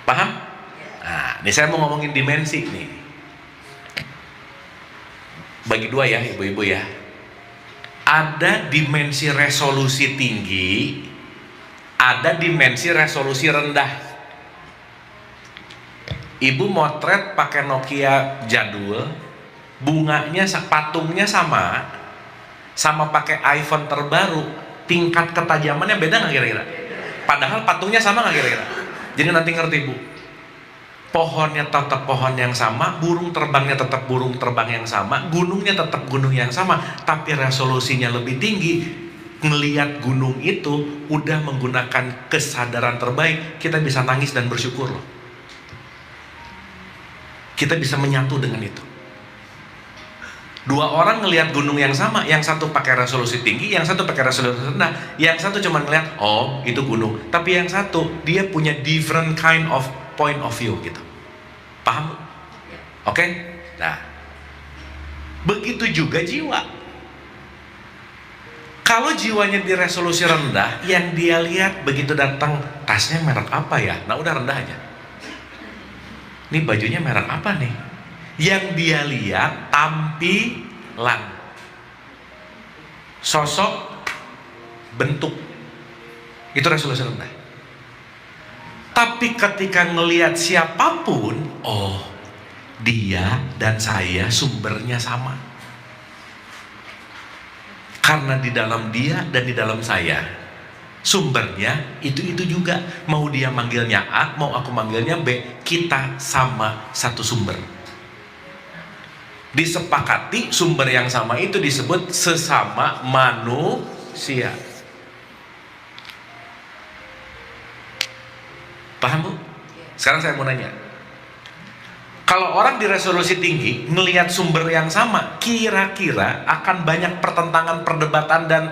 Paham? Nah, ini saya mau ngomongin dimensi nih. Bagi dua ya, ibu-ibu ya. Ada dimensi resolusi tinggi, ada dimensi resolusi rendah. Ibu motret pakai Nokia jadul, bunganya, patungnya sama pakai iPhone terbaru, tingkat ketajamannya beda nggak kira-kira? Padahal patungnya sama nggak kira-kira? Jadi nanti ngerti Bu, pohonnya tetap pohon yang sama, burung terbangnya tetap burung terbang yang sama, gunungnya tetap gunung yang sama, tapi resolusinya lebih tinggi. Ngelihat gunung itu udah menggunakan kesadaran terbaik, kita bisa nangis dan bersyukur loh. Kita bisa menyatu dengan itu. Dua orang ngelihat gunung yang sama, yang satu pakai resolusi tinggi, yang satu pakai resolusi rendah. Yang satu cuma ngelihat, oh itu gunung. Tapi yang satu, dia punya different kind of point of view gitu. Paham? Oke? Nah, begitu juga jiwa. Kalau jiwanya di resolusi rendah, yang dia lihat begitu datang, tasnya merek apa ya? Nah udah rendah aja. Ini bajunya merek apa nih? Yang dia lihat tampilan, sosok, bentuk, itu resolusi rendah. Tapi ketika ngelihat siapapun, oh dia dan saya sumbernya sama. Karena di dalam dia dan di dalam saya, sumbernya itu juga. Mau dia manggilnya A, mau aku manggilnya B, kita sama satu sumber. Disepakati sumber yang sama itu disebut sesama manusia. Paham Bu? Sekarang saya mau nanya, kalau orang di resolusi tinggi ngelihat sumber yang sama, kira-kira akan banyak pertentangan, perdebatan dan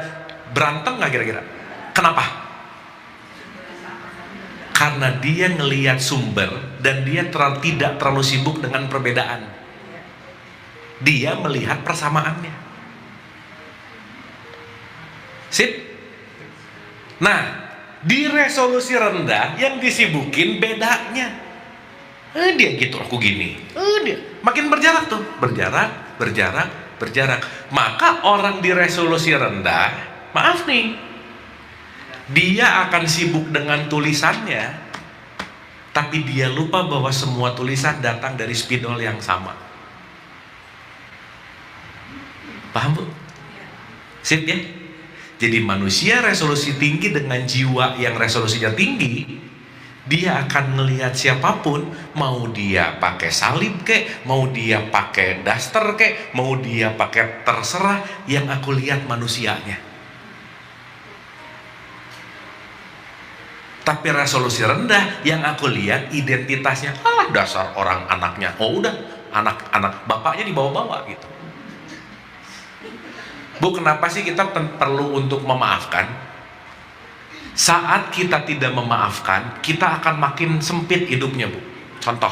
berantem nggak kira-kira? Kenapa? Karena dia ngelihat sumber dan dia tidak terlalu sibuk dengan perbedaan. Dia melihat persamaannya. Sip? Nah, di resolusi rendah yang disibukin bedanya. Dia gitu, aku gini. Dia makin berjarak tuh, berjarak. Maka orang di resolusi rendah, maaf nih, dia akan sibuk dengan tulisannya, tapi dia lupa bahwa semua tulisan datang dari spidol yang sama. Paham Bu? Sip ya? Jadi manusia resolusi tinggi dengan jiwa yang resolusinya tinggi, Dia akan melihat siapapun, mau dia pakai salib kek, mau dia pakai daster kek, mau dia pakai terserah, yang aku lihat manusianya. Tapi resolusi rendah, yang aku lihat identitasnya, dasar orang anaknya. Oh udah, anak bapaknya dibawa-bawa gitu. Bu, kenapa sih kita perlu untuk memaafkan? Saat kita tidak memaafkan, kita akan makin sempit hidupnya, Bu. Contoh,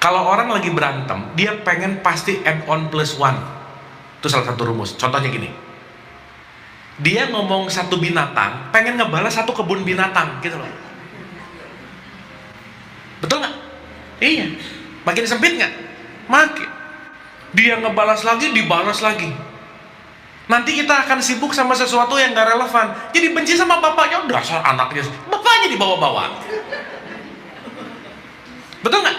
kalau orang lagi berantem, dia pengen pasti add on plus one. Itu salah satu rumus. Contohnya gini, dia ngomong satu binatang, pengen ngebalas satu kebun binatang, gitu loh. Betul nggak? Iya. Makin sempit nggak? Makin. Dia ngebalas lagi, dibalas lagi. Nanti kita akan sibuk sama sesuatu yang gak relevan. Jadi benci sama bapaknya, dasar anaknya, bapaknya dibawa-bawa. Betul nggak?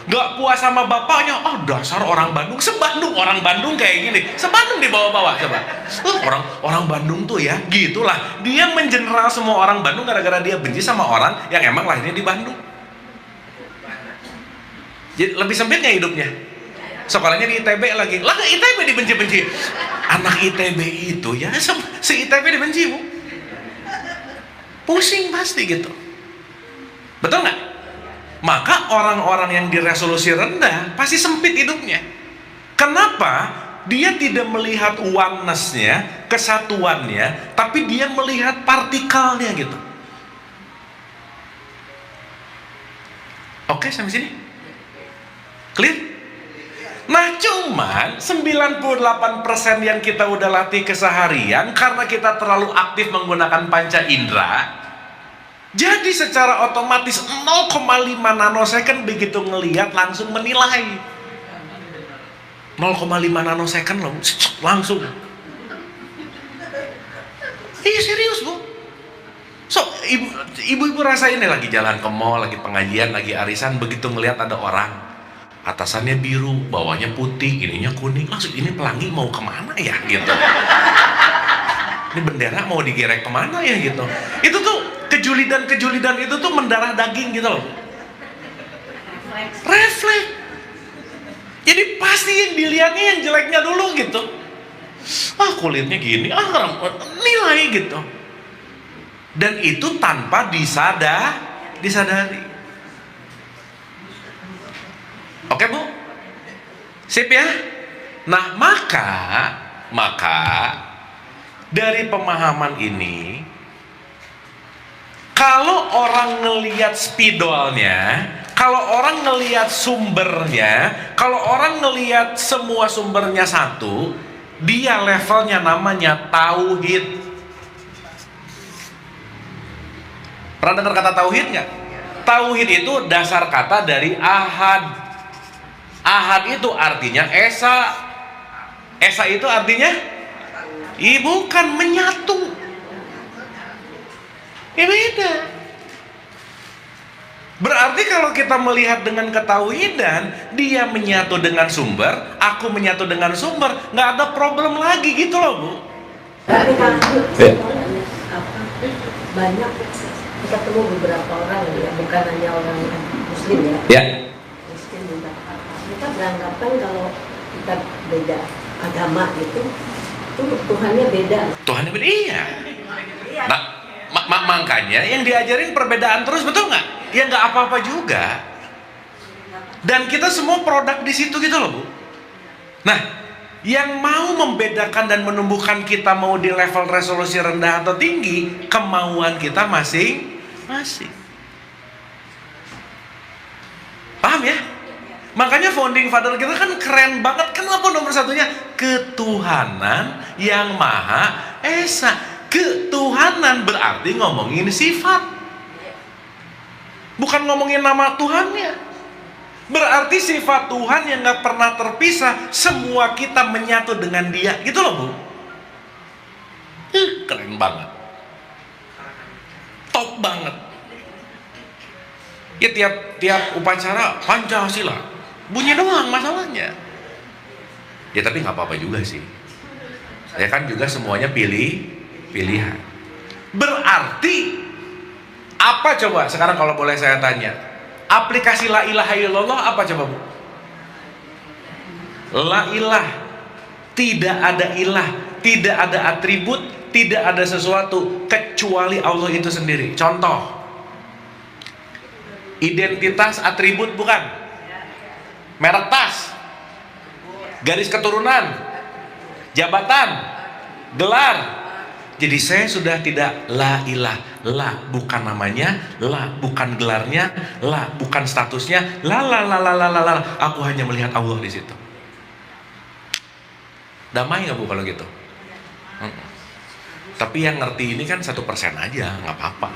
Gak puas sama bapaknya, dasar orang Bandung, sebandung orang Bandung kayak gini, sebandung dibawa-bawa. Coba, orang Bandung tuh ya, gitulah. Dia mengeneral semua orang Bandung gara-gara dia benci sama orang yang emang lahirnya di Bandung. Jadi lebih sempit nggak hidupnya? Sekolahnya di ITB lagi, lah ITB dibenci-benci. Anak ITB itu ya, si ITB dibenci, Bu. Pusing pasti gitu. Betul nggak? Maka orang-orang yang diresolusi rendah pasti sempit hidupnya. Kenapa? Dia tidak melihat oneness-nya, kesatuannya, tapi dia melihat partikelnya gitu. Oke, sampai sini? Clear? Nah, cuman 98% yang kita udah latih keseharian karena kita terlalu aktif menggunakan panca indera, jadi secara otomatis 0,5 nanosecond begitu ngelihat langsung menilai. 0,5 nanosecond loh, langsung. Iya serius, Bu. So, ibu-ibu rasain nih, lagi jalan ke mall, lagi pengajian, lagi arisan, begitu ngelihat ada orang atasannya biru, bawahnya putih, ininya kuning, langsung ini pelangi mau kemana ya gitu. Ini bendera mau digerek kemana ya gitu. Itu tuh kejulidan itu tuh mendarah daging gitu loh. Refleks. Jadi pasti yang dilihatnya yang jeleknya dulu gitu. Kulitnya gini, nilai gitu. Dan itu tanpa disadari. Oke, Bu? Sip ya? Nah, maka dari pemahaman ini, kalau orang ngelihat spidolnya, kalau orang ngelihat sumbernya, kalau orang ngelihat semua sumbernya satu, dia levelnya namanya tauhid. Pernah dengar kata tauhid nggak? Tauhid itu dasar kata dari ahad. Ahad itu artinya esa. Esa itu artinya bukan menyatu. Beda. Berarti kalau kita melihat dengan ketauhidan, dia menyatu dengan sumber, aku menyatu dengan sumber, nggak ada problem lagi gitu loh, Bu. Tapi kan banyak kita ketemu beberapa orang ya, bukan hanya orang Muslim ya. Ya. Muslim juga. Kita beranggapan kalau kita beda agama itu Tuhannya beda. Tuhannya beda, iya. Nah, makanya yang diajarin perbedaan terus, betul nggak? Ya nggak apa-apa juga. Dan kita semua produk di situ gitu loh, Bu. Nah, yang mau membedakan dan menumbuhkan kita mau di level resolusi rendah atau tinggi, kemauan kita masing-masing. Paham ya? Makanya founding father kita kan keren banget. Kenapa nomor satunya? Ketuhanan yang Maha Esa. Ketuhanan berarti ngomongin sifat, bukan ngomongin nama Tuhannya. Berarti sifat Tuhan yang gak pernah terpisah, semua kita menyatu dengan Dia, gitu loh, Bu. Keren banget, top banget. Ya tiap upacara Pancasila bunyi doang masalahnya. Ya tapi nggak apa-apa juga sih. Ya kan juga semuanya pilihan. Berarti Apa coba sekarang kalau boleh saya tanya? Aplikasi la ilaha illallah apa coba Bu? La ilah, tidak ada ilah, tidak ada atribut, tidak ada sesuatu kecuali Allah itu sendiri. Contoh, identitas atribut bukan? Merek tas, garis keturunan, jabatan, gelar. Jadi saya sudah tidak la ilah, la bukan namanya, la bukan gelarnya, la bukan statusnya, la la la la la la, la. Aku hanya melihat Allah di situ. Damai nggak Bu kalau gitu? Tapi yang ngerti ini kan 1% aja, nggak apa-apa.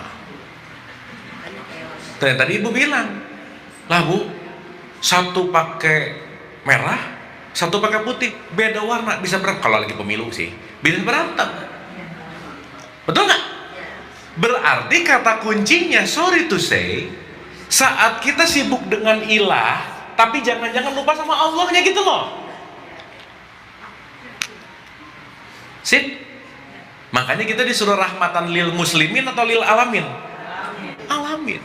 Tadi Ibu bilang, lah Bu, satu pakai merah, satu pakai putih, beda warna, bisa berantem. Kalau lagi pemilu sih, bisa berantem. Betul nggak? Berarti kata kuncinya, sorry to say, saat kita sibuk dengan ilah, tapi jangan-jangan lupa sama Allahnya gitu loh. Sip? Makanya kita disuruh rahmatan lil muslimin atau lil alamin? Alamin.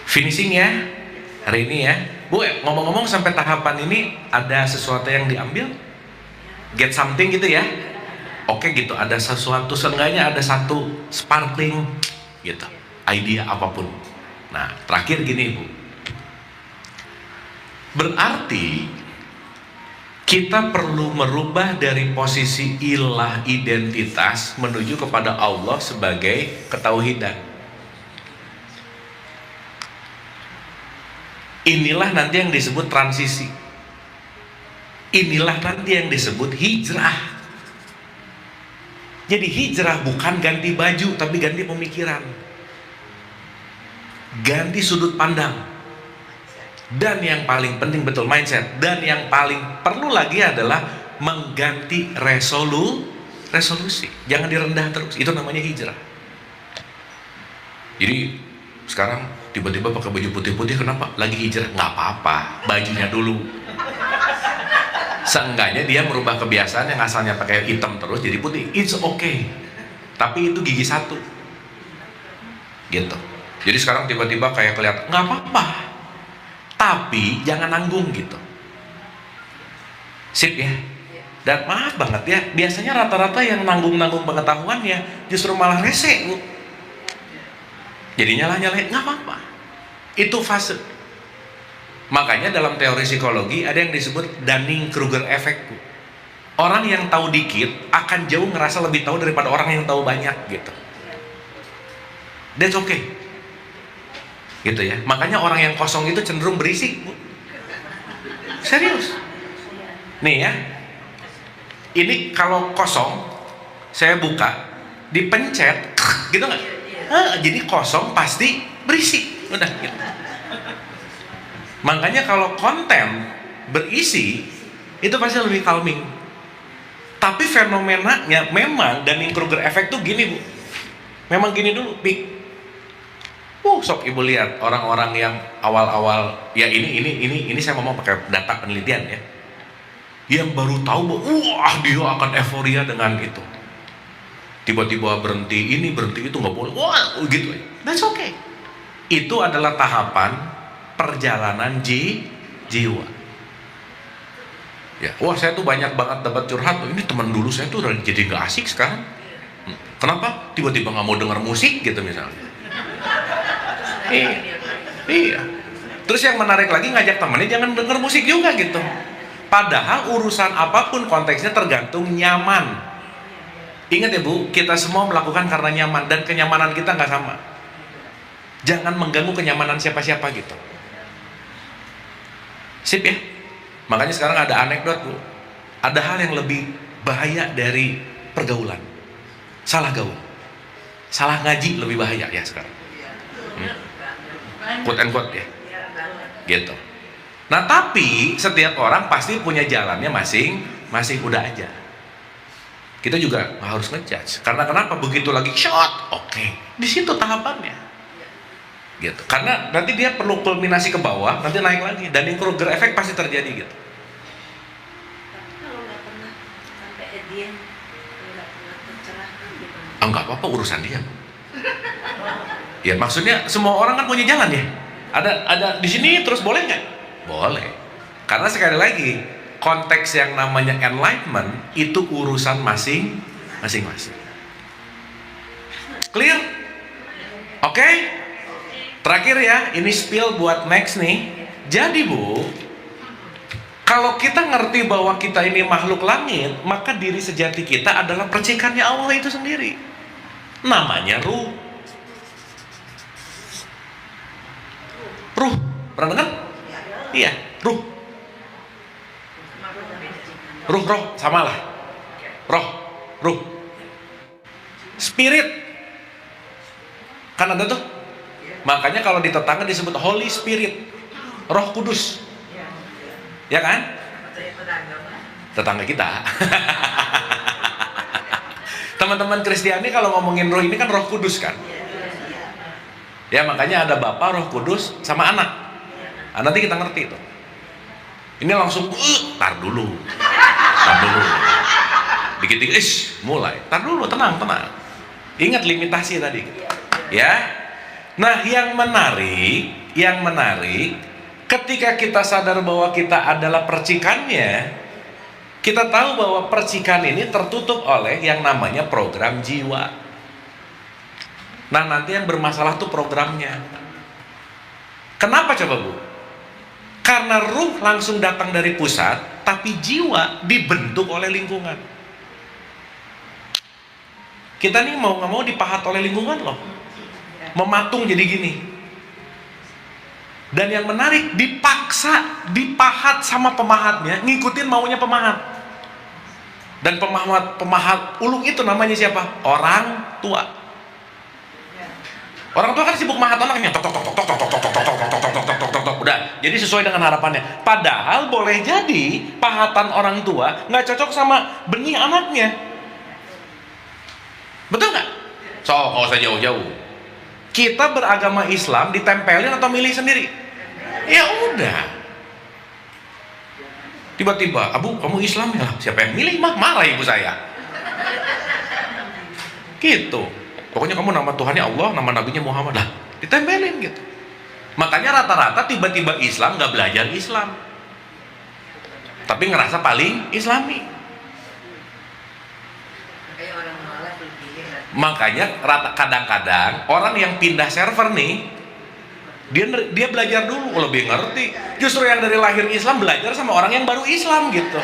Finishing ya hari ini ya Bu. Ngomong-ngomong sampai tahapan ini ada sesuatu yang diambil, get something gitu ya. Oke gitu, ada sesuatu, seenggaknya ada satu sparkling gitu, idea apapun. Nah terakhir gini Bu, berarti kita perlu merubah dari posisi ilah identitas menuju kepada Allah sebagai ketauhidan. Inilah nanti yang disebut transisi. Inilah nanti yang disebut hijrah. Jadi hijrah bukan ganti baju, tapi ganti pemikiran, ganti sudut pandang, dan yang paling penting betul mindset. Dan yang paling perlu lagi adalah mengganti resolusi. Jangan direndah terus. Itu namanya hijrah. Jadi sekarang tiba-tiba pakai baju putih-putih, kenapa? Lagi hijrah. Nggak apa-apa, bajunya dulu. Seenggaknya dia merubah kebiasaan yang asalnya pakai hitam terus jadi putih. It's okay. Tapi itu gigi satu. Gitu. Jadi sekarang tiba-tiba kayak kelihatan, nggak apa-apa. Tapi jangan nanggung gitu. Sip ya. Dan maaf banget ya, biasanya rata-rata yang nanggung-nanggung pengetahuannya justru malah rese Bu. Jadi nyala-nyalain, nggak apa-apa. Itu fase. Makanya dalam teori psikologi ada yang disebut Dunning-Kruger effect Bu. Orang yang tahu dikit akan jauh ngerasa lebih tahu daripada orang yang tahu banyak gitu. That's okay. Gitu ya. Makanya orang yang kosong itu cenderung berisik Bu. Serius. Nih ya. Ini kalau kosong, saya buka, dipencet, gitu nggak? Jadi kosong pasti berisik. Udah gitu. Makanya kalau konten berisi itu pasti lebih calming. Tapi fenomenanya memang Dunning-Kruger effect tuh gini Bu. Memang gini dulu, peak. Sok Ibu lihat orang-orang yang awal-awal ya ini saya ngomong pakai data penelitian ya. Yang baru tahu bahwa wah dia akan euforia dengan itu. Tiba-tiba berhenti ini, berhenti itu, nggak boleh. Wah, gitu. That's okay. Itu adalah tahapan perjalanan jiwa. Ya, wah saya tuh banyak banget dapat curhat. Ini teman dulu saya tuh udah jadi nggak asik sekarang. Kenapa? Tiba-tiba nggak mau dengar musik gitu misalnya. Iya. Terus yang menarik lagi ngajak temennya jangan denger musik juga gitu. Padahal urusan apapun konteksnya tergantung nyaman. Ingat ya Bu, kita semua melakukan karena nyaman dan kenyamanan kita nggak sama. Jangan mengganggu kenyamanan siapa-siapa gitu. Sip ya. Makanya sekarang ada anekdot Bu. Ada hal yang lebih bahaya dari pergaulan. Salah gaul. Salah ngaji lebih bahaya ya sekarang. Quote and quote ya. Gitu. Nah tapi setiap orang pasti punya jalannya masing-masing, udah aja. Kita juga harus ngejudge. Karena kenapa? Begitu lagi shot, oke. Di situ tahapannya. Gitu. Karena nanti dia perlu kulminasi ke bawah, nanti naik lagi. Dan Dunning-Kruger effect pasti terjadi gitu. Tapi kalau nggak pernah sampai dia nggak pernah tercerahkan gitu. Nggak apa-apa, urusan dia. Ya maksudnya semua orang kan punya jalan ya. Ada di sini terus boleh nggak? Boleh. Karena sekali lagi konteks yang namanya enlightenment itu urusan masing-masing. Clear? Oke? Terakhir ya, ini spill buat next nih. Jadi Bu, kalau kita ngerti bahwa kita ini makhluk langit, maka diri sejati kita adalah percikannya Allah itu sendiri. Namanya ruh. Ruh, pernah dengar? Iya, ruh. Ruh, samalah. Ruh. Spirit. Kan ada tuh. Makanya kalau di tetangga disebut Holy Spirit. Roh Kudus. Ya kan? Tetangga kita. Teman-teman Kristiani kalau ngomongin roh ini kan Roh Kudus kan? Ya makanya ada Bapa, Roh Kudus sama anak. Nah, nanti kita ngerti itu. Ini langsung tar dulu. Dikit-dikit mulai. Tar dulu, tenang. Ingat limitasi tadi. Ya. Nah, yang menarik ketika kita sadar bahwa kita adalah percikannya, kita tahu bahwa percikan ini tertutup oleh yang namanya program jiwa. Nah, nanti yang bermasalah tuh programnya. Kenapa coba Bu? Karena ruh langsung datang dari pusat, tapi jiwa dibentuk oleh lingkungan. Kita nih mau nggak mau dipahat oleh lingkungan loh. Mematung jadi gini. Dan yang menarik, dipaksa, dipahat sama pemahatnya, ngikutin maunya pemahat. Dan pemahat ulung itu namanya siapa? Orang tua. Orang tua kan sibuk mahat anaknya, udah, jadi sesuai dengan harapannya. Padahal boleh jadi pahatan orang tua nggak cocok sama benih anaknya. Betul nggak? So, nggak usah jauh-jauh. Kita beragama Islam ditempelin atau milih sendiri? Ya udah. Tiba-tiba, Abu, kamu Islam ya? Siapa yang milih? Marah ibu saya. Gitu. Pokoknya kamu nama Tuhannya Allah, nama nabinya Muhammad lah, ditempelin gitu. Makanya rata-rata tiba-tiba Islam nggak belajar Islam, tapi ngerasa paling Islami. Makanya kadang-kadang orang yang pindah server nih, dia belajar dulu, lebih ngerti. Justru yang dari lahir Islam belajar sama orang yang baru Islam gitu.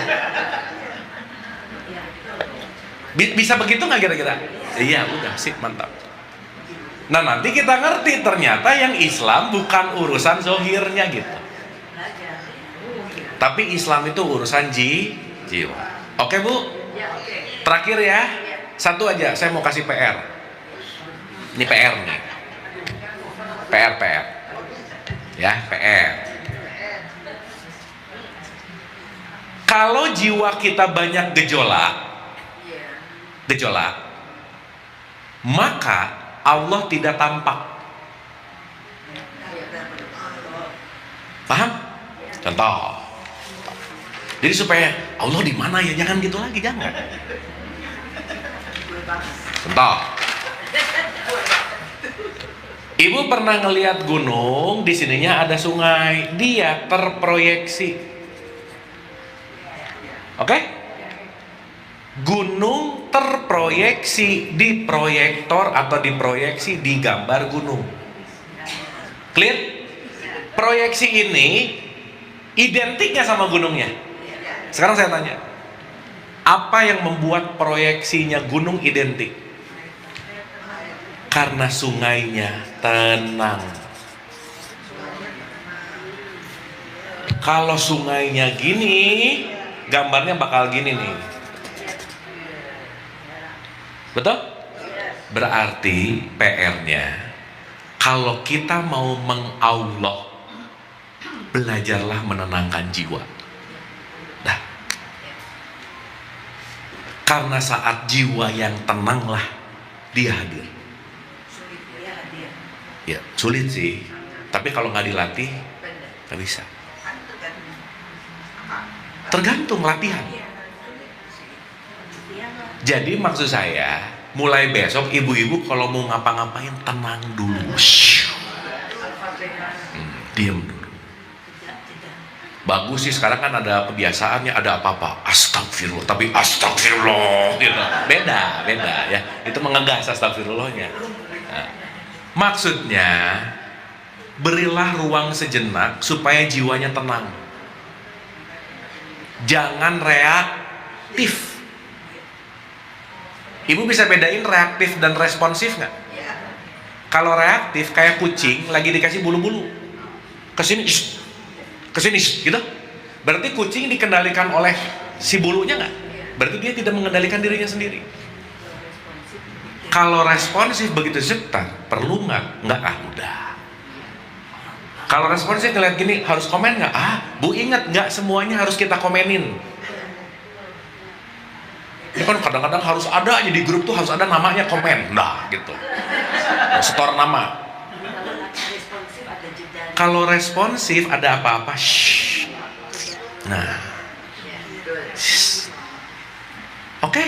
Bisa begitu nggak kira-kira? Iya, udah sih, mantap. Nah, nanti kita ngerti ternyata yang Islam bukan urusan zohirnya gitu, tapi Islam itu urusan jiwa. Oke Bu? Terakhir ya, satu aja, saya mau kasih PR. Ini PR nih. PR. Ya, PR. Kalau jiwa kita banyak gejolak, maka Allah tidak tampak. Paham? Contoh. Jadi supaya Allah di mana ya, jangan gitu lagi, jangan. Contoh. Ibu pernah ngelihat gunung, di sininya ada sungai, dia terproyeksi. Oke? Gunung terproyeksi di proyektor atau diproyeksi di gambar gunung. Clear? Proyeksi ini identiknya sama gunungnya. Sekarang saya tanya, apa yang membuat proyeksinya gunung identik? Karena sungainya tenang. Kalau sungainya gini, gambarnya bakal gini nih. Betul? Berarti PR-nya, kalau kita mau meng-Allah, belajarlah menenangkan jiwa. Nah, karena saat jiwa yang tenanglah dia hadir. Ya, sulit sih. Tapi kalau nggak dilatih, nggak bisa. Tergantung latihan. Jadi maksud saya, mulai besok ibu-ibu kalau mau ngapa-ngapain tenang dulu. Diam dulu. Bagus sih, sekarang kan ada kebiasaannya, ada apa-apa astagfirullah, tapi astagfirullah gitu. Beda ya. Itu mengegas astagfirullahnya. Nah, maksudnya berilah ruang sejenak supaya jiwanya tenang. Jangan reaktif. Ibu bisa bedain reaktif dan responsif nggak? Kalau reaktif kayak kucing lagi dikasih bulu-bulu, kesini gitu. Berarti kucing dikendalikan oleh si bulunya nggak? Berarti dia tidak mengendalikan dirinya sendiri. Kalau responsif begitu sebentar, perlu nggak? Nggak, udah. Kalau responsif ngeliat gini, harus komen nggak? Bu ingat, nggak semuanya harus kita komenin. Ini kan kadang-kadang harus ada aja di grup tuh, harus ada namanya komen. Nah gitu, setor nama. Kalau responsif ada apa-apa, shh. Nah, oke.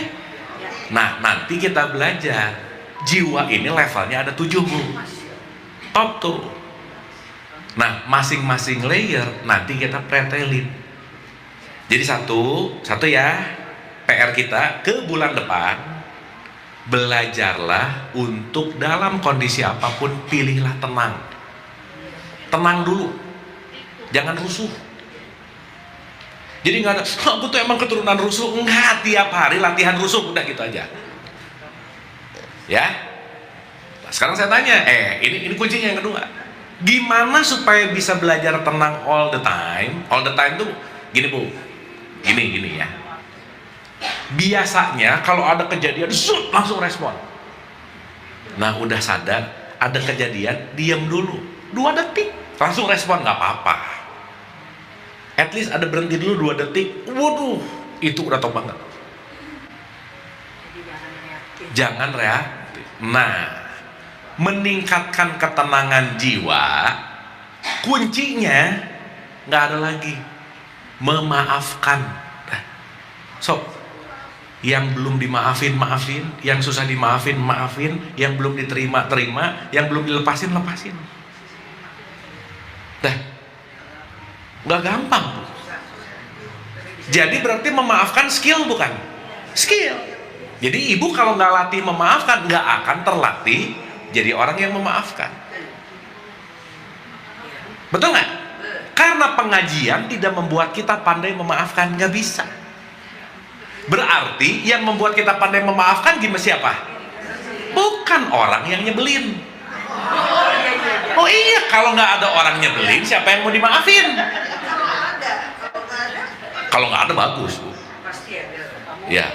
Nah, nanti kita belajar jiwa ini levelnya ada 7 Bu. Top tuh. Nah, masing-masing layer nanti kita pretelin. Jadi satu ya, PR kita ke bulan depan, belajarlah untuk dalam kondisi apapun pilihlah tenang. Tenang dulu, jangan rusuh. Jadi nggak ada, aku tuh emang keturunan rusuh. Enggak, tiap hari latihan rusuh, udah gitu aja. Ya. Nah, sekarang saya tanya, ini kuncinya yang kedua. Gimana supaya bisa belajar tenang all the time? All the time tuh gini Bu, gini ya. Biasanya kalau ada kejadian, langsung respon. Nah udah sadar, ada kejadian, diam dulu 2 detik, langsung respon, nggak apa-apa. At least ada berhenti dulu 2 detik. Waduh, itu udah top banget. Jangan reaktif. Nah, meningkatkan ketenangan jiwa, kuncinya nggak ada lagi, memaafkan. Sob, yang belum dimaafin maafin, yang susah dimaafin maafin, yang belum diterima terima, yang belum dilepasin lepasin. Nggak gampang Bu. Jadi berarti memaafkan skill bukan? Skill. Jadi ibu kalau nggak latih memaafkan, nggak akan terlatih jadi orang yang memaafkan. Betul nggak? Karena pengajian tidak membuat kita pandai memaafkan, nggak bisa. Berarti yang membuat kita pandai memaafkan gimana siapa? Bukan orang yang nyebelin. Oh iya, kalau nggak ada orang nyebelin, siapa yang mau dimaafin? Kalau nggak ada bagus Bu. Ya.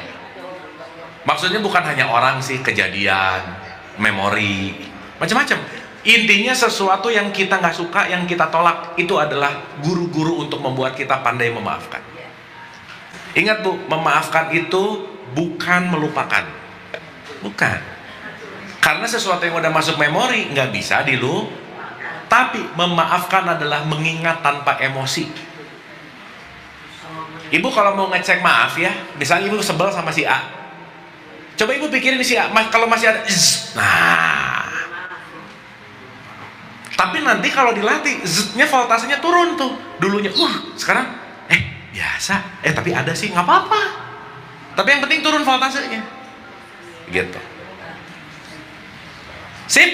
Maksudnya bukan hanya orang sih, kejadian, memori, macam-macam. Intinya sesuatu yang kita nggak suka, yang kita tolak, itu adalah guru-guru untuk membuat kita pandai memaafkan. Ingat Bu, memaafkan itu bukan melupakan. Bukan. Karena sesuatu yang udah masuk memori nggak bisa tapi memaafkan adalah mengingat tanpa emosi. Ibu kalau mau ngecek maaf ya, misalnya ibu sebel sama si A, coba ibu pikirin si A, kalau masih ada nah, tapi nanti kalau dilatih Z-nya voltasenya turun tuh. Dulunya sekarang biasa, tapi ada sih, nggak apa-apa, tapi yang penting turun voltasenya gitu. Sip?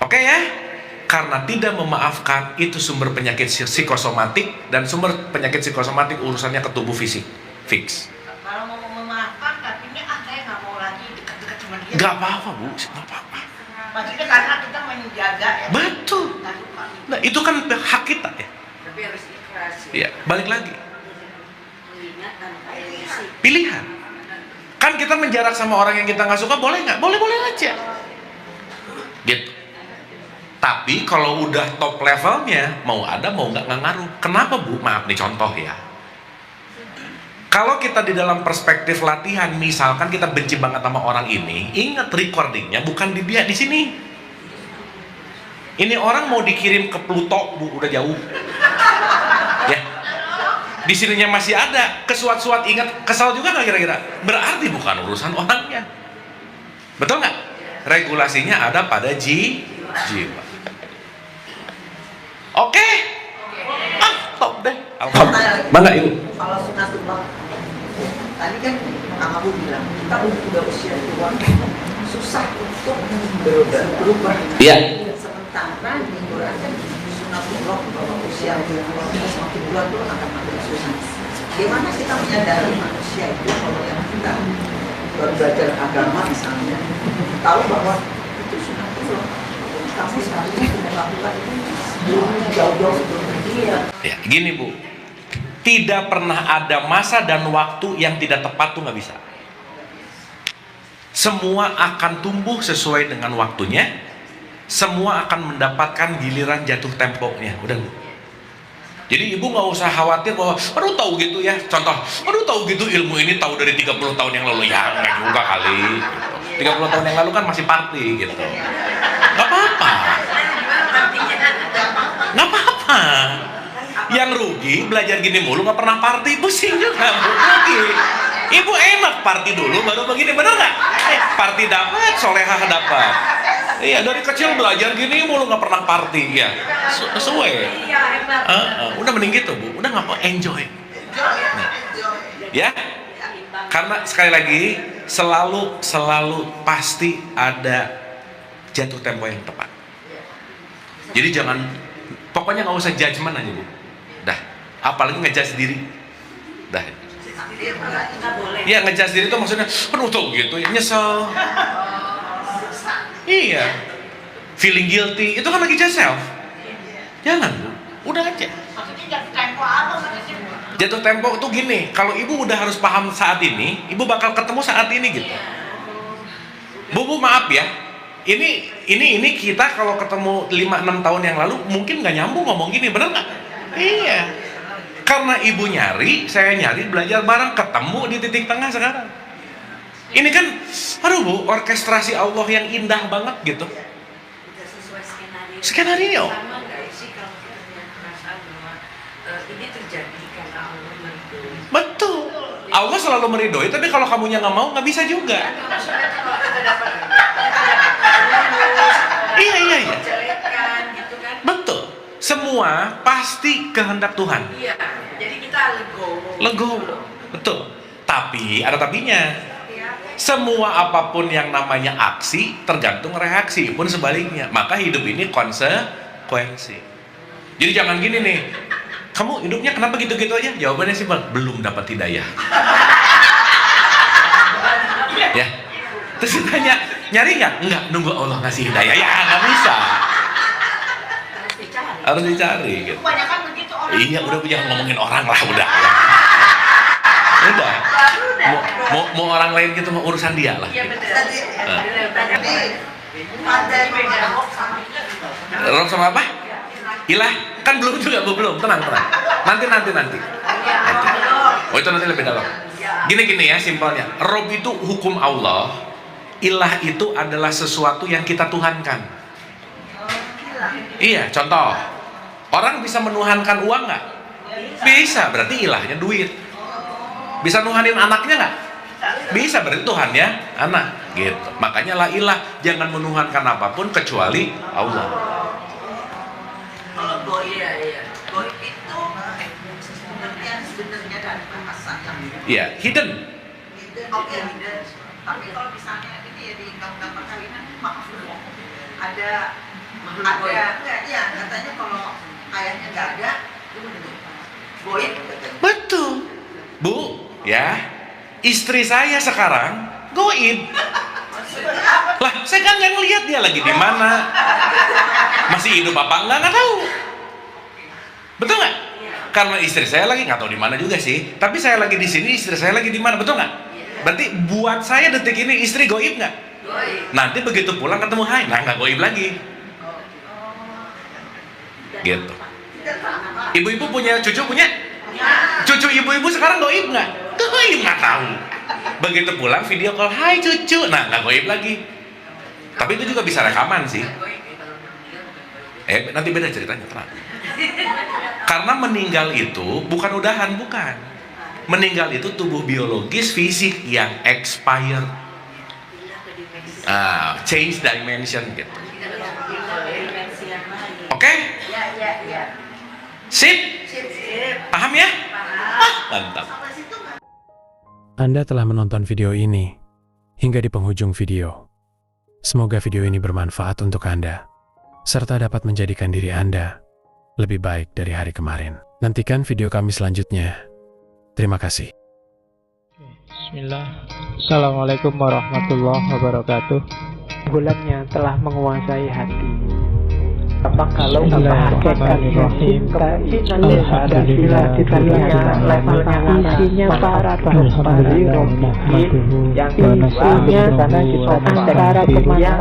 Oke ya? Karena tidak memaafkan itu sumber penyakit psikosomatik, dan sumber penyakit psikosomatik urusannya ke tubuh fisik. Fix. Kalau mau memaafkan artinya saya nggak mau lagi dekat-dekat sama dia. Nggak apa-apa Bu, nggak apa-apa. Maksudnya karena kita menjaga ya. Betul. Nah itu kan hak kita ya. Tapi harus ikhlas. Iya, balik lagi. Mengingat tanpa emosi. Pilihan. Kan kita menjarak sama orang yang kita nggak suka, boleh nggak? Boleh-boleh aja. Gitu. Tapi kalau udah top levelnya, mau ada mau nggak ngaruh. Kenapa Bu? Maaf nih contoh ya. Kalau kita di dalam perspektif latihan, misalkan kita benci banget sama orang ini, ingat recordingnya bukan di dia, di sini. Ini orang mau dikirim ke Pluto Bu, udah jauh. Ya. Di sininya masih ada, kesuat-suat ingat, kesal juga nggak kira-kira? Berarti bukan urusan orangnya. Betul nggak? Regulasinya ada pada jiwa. Oke? Top deh. Alhamdulillah. Bangga Ibu. Kalau sunatullah tadi kan Kang Abu bilang kita udah usia tua susah untuk berubah. Iya. Sementara di Quran kan sunatullah kalau usia kita semakin tua tuh akan makin susah. Gimana kita menyadari manusia itu kalau yang kita baru belajar agama misalnya tahu bahwa itu sunatullah. Kamu sekarang sudah lakukan itu jauh-jauh sebelum dia. Ya, gini Bu. Tidak pernah ada masa dan waktu yang tidak tepat tuh nggak bisa. Semua akan tumbuh sesuai dengan waktunya. Semua akan mendapatkan giliran jatuh temponya. Udah Bu. Jadi Ibu nggak usah khawatir bahwa, aduh tahu gitu ya. Contoh, aduh tahu gitu ilmu ini tahu dari 30 tahun yang lalu. Ya nggak juga kali. 30 tahun yang lalu kan masih party gitu. Nggak apa-apa. Nggak apa-apa. Yang rugi belajar gini mulu nggak pernah party, pusing juga rugi. Ibu enak party dulu baru begini, bener nggak? Party dapat, solehah dapat. Iya, dari kecil belajar gini mulu nggak pernah party ya. Sesuai. Udah mending gitu Bu, udah nggak apa enjoy. Nah, ya, karena sekali lagi selalu pasti ada jatuh tempo yang tepat. Jadi jangan, pokoknya nggak usah judgement aja Bu. Dah, apalagi ngejudge diri. Dah. Iya, ngejudge diri itu maksudnya, aduh tuh gitu, nyesel. Iya. Feeling guilty, itu kan lagi judge self. Jangan Bu, udah aja. Maksudnya jatuh tempo apa maksudnya? Jatuh tempo itu gini, kalau Ibu udah harus paham saat ini, Ibu bakal ketemu saat ini gitu. Bu maaf ya. Ini kita kalau ketemu 5-6 tahun yang lalu mungkin nggak nyambung ngomong gini, bener nggak? Iya. Karena Ibu nyari, saya nyari, belajar bareng, ketemu di titik tengah sekarang. Ini kan, aduh Bu, orkestrasi Allah yang indah banget gitu. Sesuai skenario. Skenario. Sama nggak sih kalau kita punya perasaan bahwa ini terjadi karena Allah meridhoi. Betul. Allah selalu meridhoi, tapi kalau kamunya nggak mau, nggak bisa juga. Maksudnya kalau kita dapat Iya. menjelekan gitu kan. Betul. Semua pasti kehendak Tuhan. Iya. Jadi kita Legowo. Betul. Tapi ada tapinya. Semua apapun yang namanya aksi tergantung reaksi, pun sebaliknya. Maka hidup ini konsekuensi. Jadi jangan gini nih, kamu hidupnya kenapa gitu-gitu aja? Jawabannya simpel, belum dapat hidayah. Ya. Terus ditanya, nyari nggak? Enggak, nunggu Allah ngasih hidayah. Ya nggak bisa. Harus dicari gitu. Kebanyakan begitu orang. Iya, udah jangan ngomongin orang lah, udah. Udah. Mau orang lain gitu, mau urusan dia lah. Iya betul. Roh sama apa? Ilah, kan belum juga Bu, belum. Tenang. Nanti. Oh, itu nanti lebih dalam. Gini ya simpelnya. Rob itu hukum Allah. Ilah itu adalah sesuatu yang kita tuhankan. Iya, contoh. Orang bisa menuhankan uang nggak? Bisa, berarti ilahnya duit. Bisa nuhanin anaknya nggak? Bisa, berarti Tuhannya anak. Gitu. Makanya la ilah, jangan menuhankan apapun kecuali Allah. Kalau goib itu pengertian sebenarnya dari bahasa yang Iya, hidden. oke hidden. Tapi kalau misalnya ini ya di undang-undang perkawinan maaf dulu ada enggak ya katanya kalau ayahnya nggak ada itu goib. Betul. Bu, ya. Istri saya sekarang goib. Lah, saya kan nggak ngelihat dia lagi di mana. Masih hidup apa nggak tahu. Betul nggak? Karena istri saya lagi nggak tahu di mana juga sih. Tapi saya lagi di sini, istri saya lagi di mana, betul nggak? Berarti buat saya detik ini istri goib nggak? Nanti begitu pulang ketemu hai, nah nggak goib lagi. Gitu. Ibu-ibu punya cucu punya? Cucu ibu-ibu sekarang goib nggak? Goib nggak tahu. Begitu pulang video call, hai cucu, nah nggak goib lagi. Tapi itu juga bisa rekaman sih. Nanti beda ceritanya, tenang. Karena meninggal itu bukan udahan, bukan. Meninggal itu tubuh biologis fisik yang expired. Change dimension gitu. Dimensi yang lain. Oke? Ya. Sip? Sip. Paham ya? Mantap. Anda telah menonton video ini hingga di penghujung video. Semoga video ini bermanfaat untuk Anda, serta dapat menjadikan diri Anda lebih baik dari hari kemarin. Nantikan video kami selanjutnya. Terima kasih. Bismillah. Assalamualaikum warahmatullahi wabarakatuh. Bulannya telah menguasai hati. Apa kalau hakikat cinta ini adalah ditanya levelnya isinya para penumpang yang isinya antara kemana